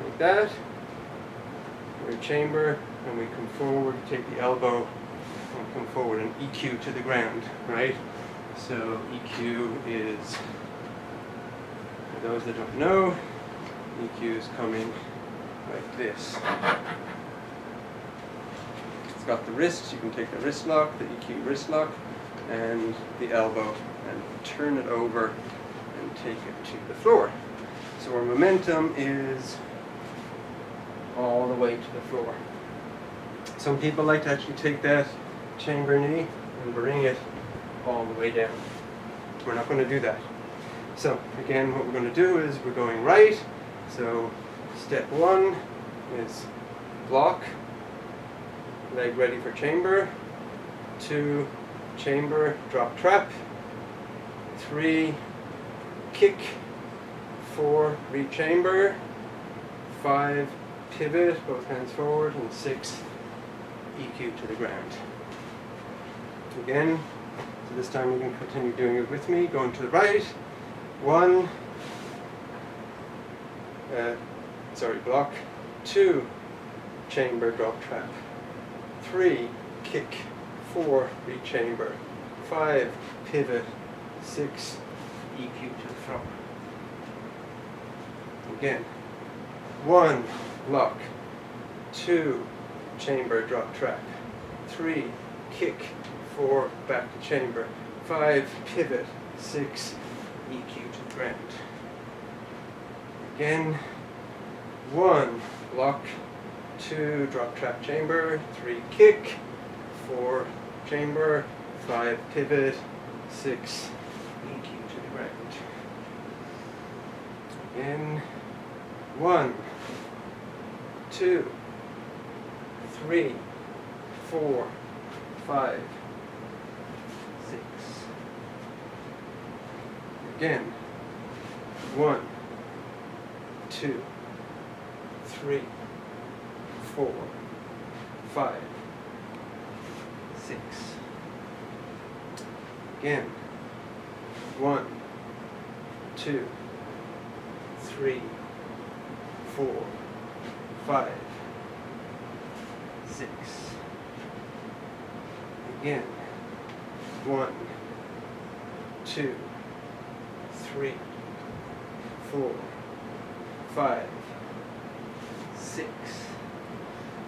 like that. We chamber and we come forward, take the elbow and come forward and EQ to the ground, right? So EQ is, for those that don't know, EQ is coming like this. It's got the wrist, you can take the wrist lock, the EQ wrist lock, and the elbow, and turn it over and take it to the floor. So our momentum is all the way to the floor. Some people like to actually take that chamber knee and bring it all the way down. We're not going to do that. So again, what we're going to do is we're going right. So step 1 is block, leg ready for chamber. 2, chamber, drop, trap. 3, kick. 4, re-chamber. 5, pivot, both hands forward. And 6, EQ to the ground. Again, so this time you can continue doing it with me. Going to the right. 1, block. 2, chamber, drop, trap. 3, kick. 4, re-chamber. 5, pivot. 6, EQ to the floor. Again. 1, block. 2, chamber, drop, trap. 3, kick. 4, back to chamber. 5, pivot. 6, EQ to the ground. Again. 1, block. 2, drop, trap, chamber. 3, kick. 4, chamber. 5 pivot, 6 EQ to the ground. Again, 1, 2, 3, 4, 5, 6. Again, 1, 2, 3, 4, 5, 6. Again, 1, 2, 3, 4, 5, 6. Again, 1, 2, 3, 4, 5, 6.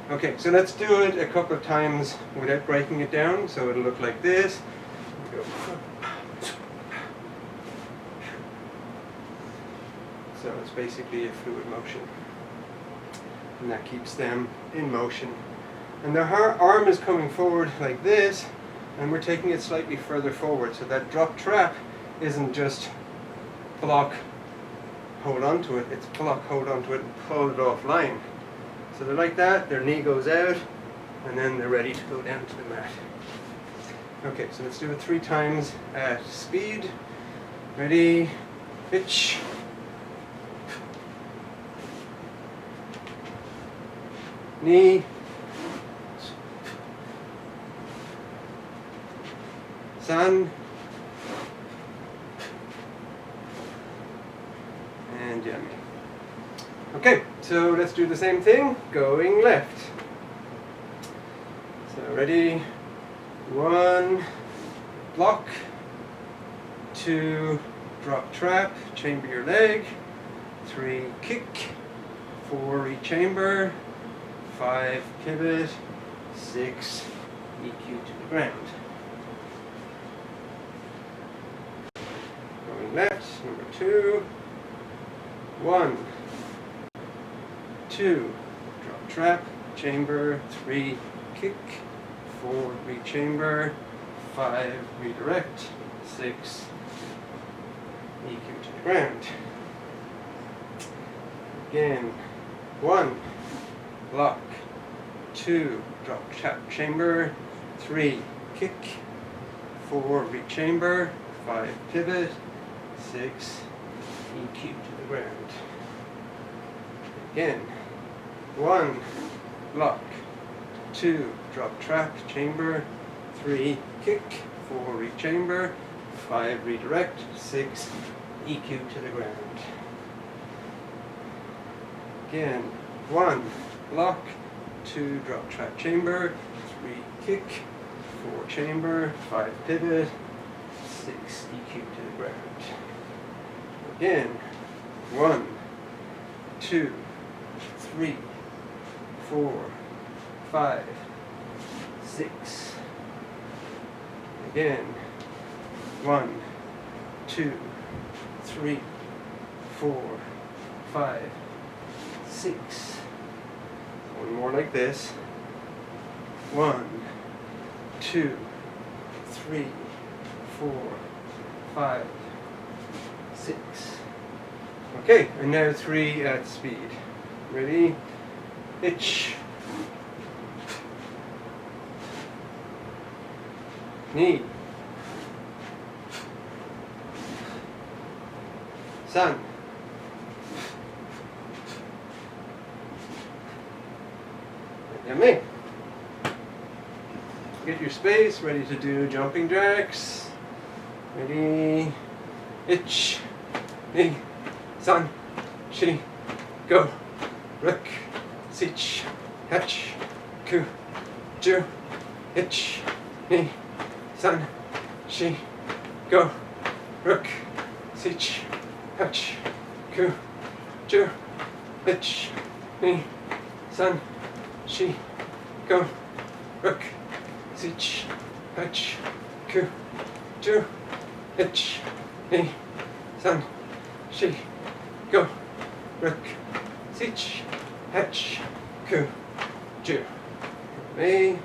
Okay, so let's do it a couple of times without breaking it down, so it'll look like this. Go. So it's basically a fluid motion, and that keeps them in motion. And their arm is coming forward like this, and we're taking it slightly further forward, so that drop trap isn't just block, hold on to it, it's block, hold on to it, and pull it offline. So they're like that, their knee goes out, and then they're ready to go down to the mat. Okay, so let's do it 3 times at speed. Ready, pitch. Knee. San. And yummy. Okay, so let's do the same thing, going left. So ready, 1, block, 2, drop trap, chamber your leg, 3, kick, 4, re-chamber, 5, pivot, 6, EQ to the ground. Going left, number 2, 1, 2, drop trap, chamber, 3, kick, 4, re-chamber, 5, redirect, 6, EQ to the ground. Again, 1, block, 2, drop trap, chamber, 3, kick, 4, re-chamber, 5, pivot, 6, EQ to the ground. Again, 1, block, 2, drop trap, chamber, 3, kick, 4, re-chamber, 5, redirect, 6, EQ to the ground. Again, 1, block, 2, drop trap, chamber, 3, kick, 4, chamber, 5, pivot, 6, EQ to the ground. Again, 1, 2, 3, 4, 5, 6. Again, 1, 2, 3, 4, 5, 6. One more like this. 1, 2, 3, 4, 5, 6. Okay, and now 3 at speed. Ready? Itch. Knee. San. Yummy. Get your space, ready to do jumping jacks. Ready? Itch. Knee. San. Shi. Go. Rook. Sich. Hatch. Ku. Ju. Itch. Knee. San. Shi. Go. Rook. Sich. Hatch. Ku. Ju. Itch. Knee. San. Shi. Go. Rook. Sich. Hatch. Ku. Ju. Itch. Knee. San. Shi. Go. Rook. Sich. Hatch. Ku. Ju. Me.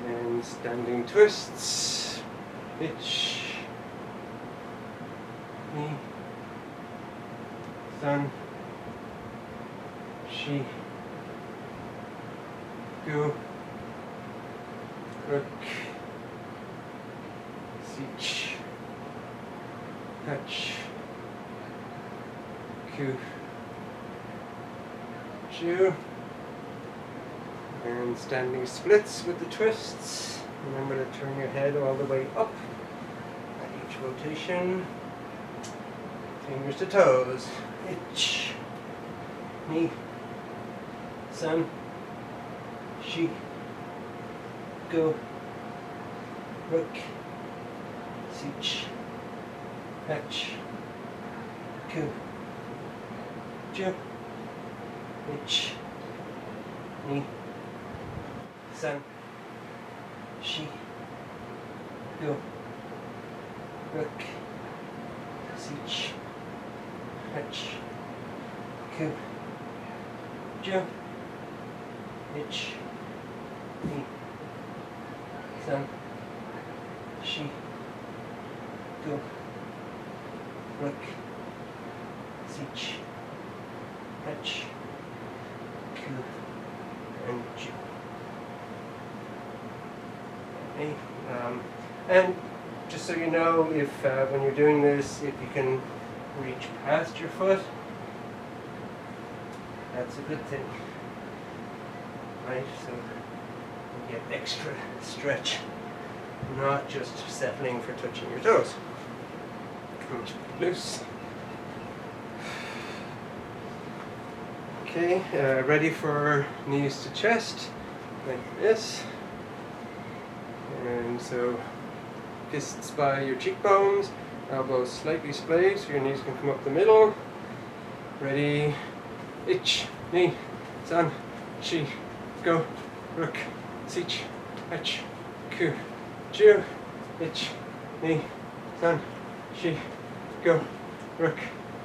And standing twists. ich, ni, san, shi, gu, ruk, sich, hach, ku, ju, and standing splits with the twists. Remember to turn your head all the way up at each rotation. Fingers to toes. Ich, ni, san, shi, gu, ruk, sich, hach, ku, ju, ich, ni, san, shi, gu, ruk, sich, hach, ku, ju, ich, ni, san, shi, gu, ruk, sich, hach, ku, and ju. Okay. And just so you know, if when you're doing this, if you can reach past your foot, that's a good thing, right? So you get extra stretch, not just settling for touching your toes. Reach loose. Okay, ready for knees to chest, like this. And so fists by your cheekbones, elbows slightly splayed so your knees can come up the middle. Ready, ich, ni, san, shi, go, ruk, sich, hach, ku, ju, ich, ni, san, shi, go, ruk,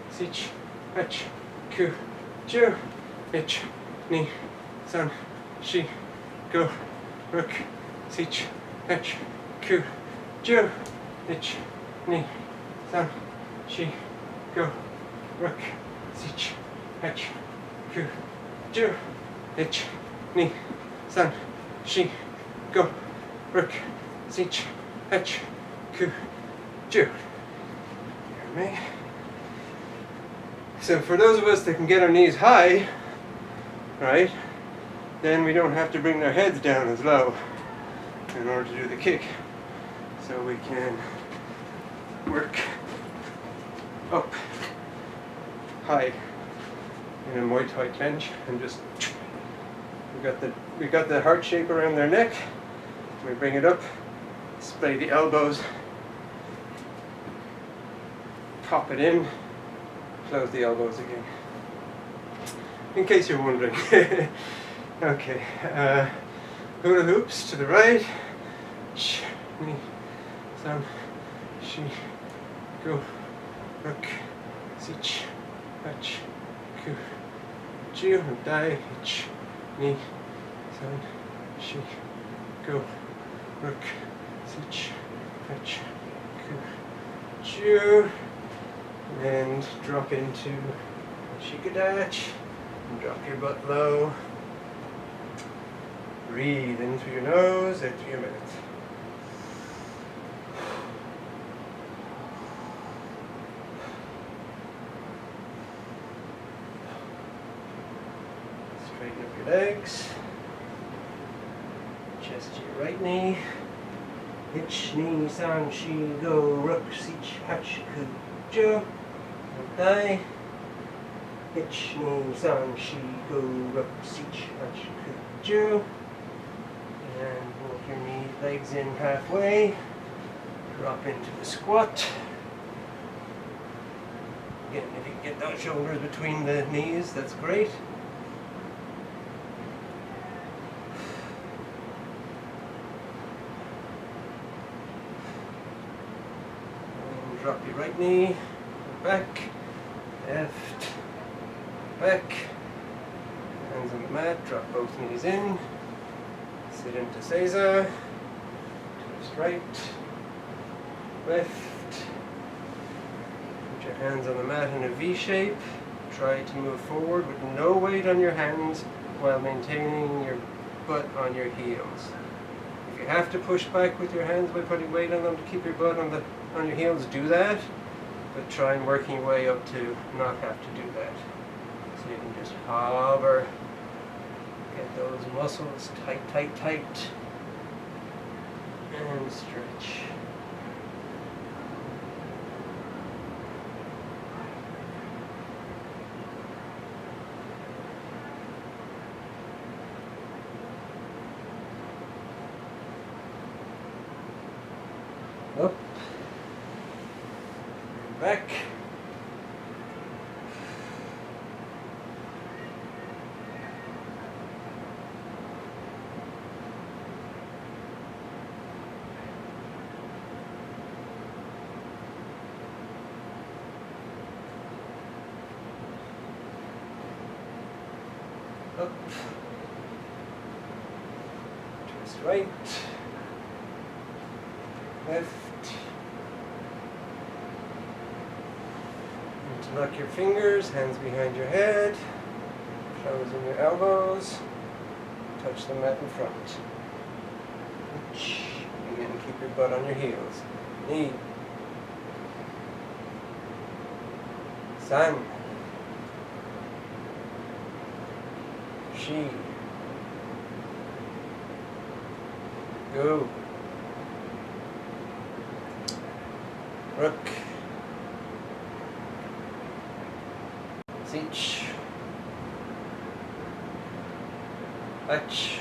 sich, hach, ku, ju, ich, ni, san, shi, go, ruk, sich, hach, ku, ju, ich, ni, san, shi, go, ruk, sich, hach, ku, ju, ich, ni, san, shi, go, ruk, sich, hach, ku, ju. So for those of us that can get our knees high, right, then we don't have to bring their heads down as low in order to do the kick. So we can work up high in a Muay Thai clench and just we got the heart shape around their neck. We bring it up, splay the elbows, pop it in, close the elbows again. In case you're wondering. Okay, hula hoops to the right. Sh, ni, san, shi, go, ruk, sich, hach, ku, ju, and dai, ich, ni, san, shi, go, ruk, sich, hach, ku, ju, and drop into shikadach, and drop your butt low. Breathe in through your nose, out through your mouth. Straighten up your legs. Chest to your right knee. Ich, ni, san, shi, go, ruk, sich, hach, ku, ju. Thigh. Ich, ni, san, shi, go, ruk, sich, hach, ku, ju. And walk your legs in halfway. Drop into the squat. Again, if you can get those shoulders between the knees, that's great. And drop your right knee, back, left, back. Hands on the mat, drop both knees in. Sit into Eizan, twist right, left. Put your hands on the mat in a V shape. Try to move forward with no weight on your hands while maintaining your butt on your heels. If you have to push back with your hands by putting weight on them to keep your butt on your heels, do that. But try and work your way up to not have to do that. So you can just hover, get those muscles tight, tight, tight, and stretch. Up, back. Up, twist right, left. Interlock your fingers, hands behind your head, toes in your elbows, touch the mat in front. And then keep your butt on your heels. Knee. San. Shi. Go. Rook. Sich. Ach.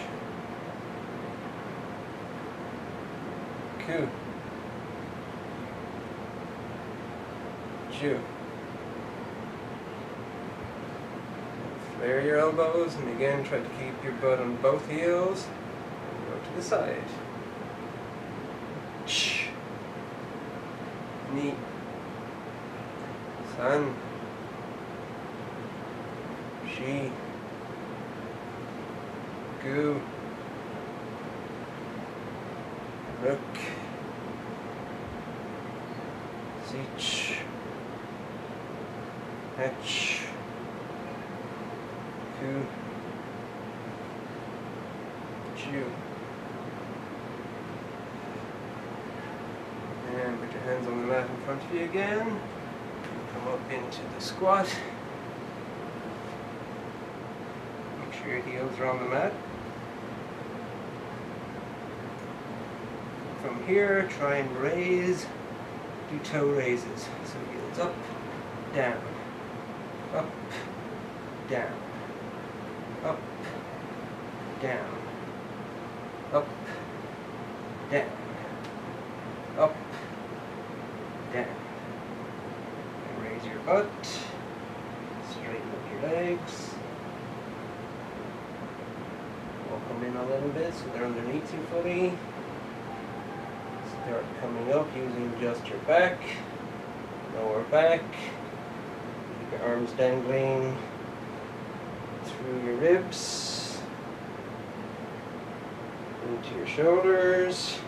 Ku. Ju. Flare your elbows, and again try to keep your butt on both heels. And go to the side. Ch. Ni. San. Shi. Gu. Rook. Sich. Hatch. Ku. Ju. And put your hands on the mat in front of you again. Come up into the squat. Make sure your heels are on the mat. From here, try and raise, do toe raises. So heels up, down, up, down, up, down, up, down, up, down. And raise your butt, straighten up your legs. Walk them in a little bit so they're underneath you fully. Start coming up using just your back, lower back. Keep your arms dangling through your ribs, into your shoulders.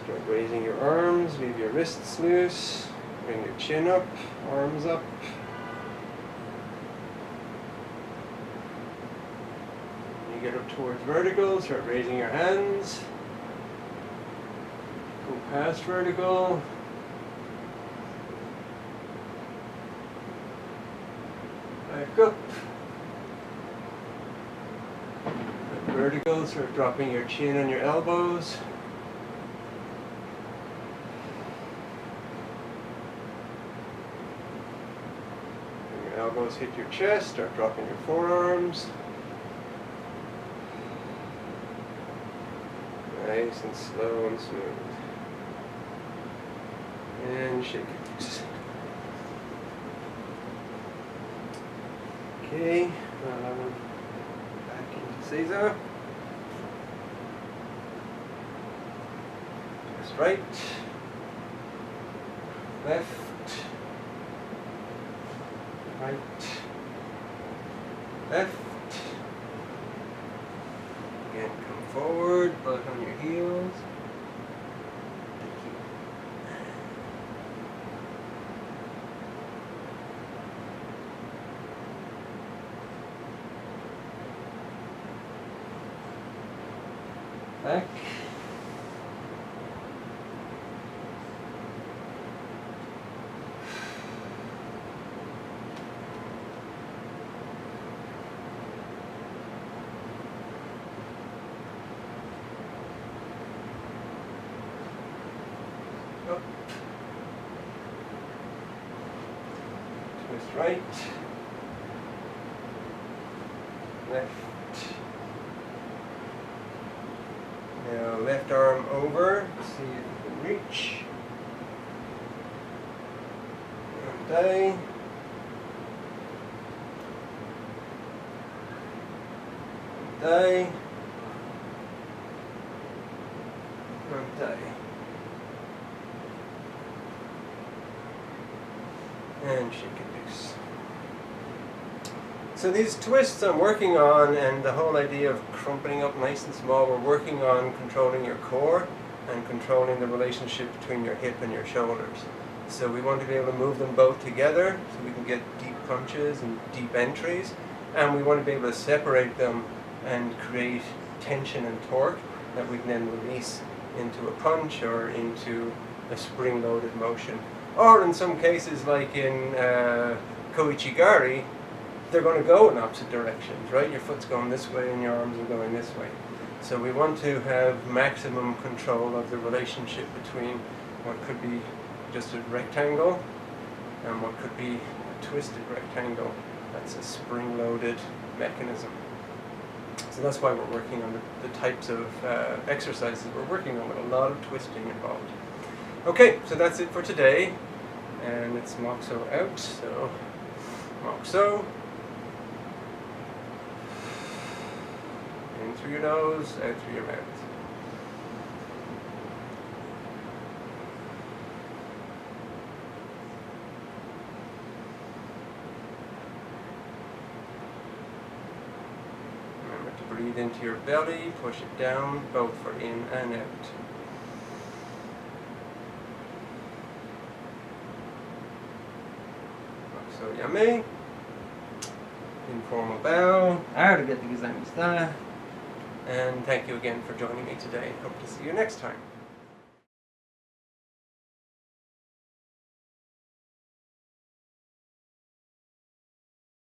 Start raising your arms, leave your wrists loose, bring your chin up, arms up. When you get up towards vertical, start raising your hands. Go past vertical. Back up. At vertical, start dropping your chin on your elbows. When your elbows hit your chest, start dropping your forearms. Nice and slow and smooth. And shake it. Okay, back into Eizan. Twist right, left, right, left. Again, come forward, butt on your heels. back. Up. Twist right. Left. Now left arm over. See if you can reach. Day. Day. Day. And shake it loose. So these twists I'm working on, and the whole idea of crumpling up nice and small, we're working on controlling your core and controlling the relationship between your hip and your shoulders. So we want to be able to move them both together so we can get deep punches and deep entries, and we want to be able to separate them and create tension and torque that we can then release into a punch or into a spring-loaded motion. Or in some cases, like in Koichigari, they're going to go in opposite directions, right? Your foot's going this way and your arms are going this way. So we want to have maximum control of the relationship between what could be just a rectangle and what could be a twisted rectangle. That's a spring-loaded mechanism. So that's why we're working on the types of exercises we're working on, with a lot of twisting involved. Okay, so that's it for today. And it's Moxo out, so Moxo. In through your nose, out through your mouth. Remember to breathe into your belly, push it down, both for in and out. So yummy. Informal bow. Aerobic. And thank you again for joining me today. Hope to see you next time.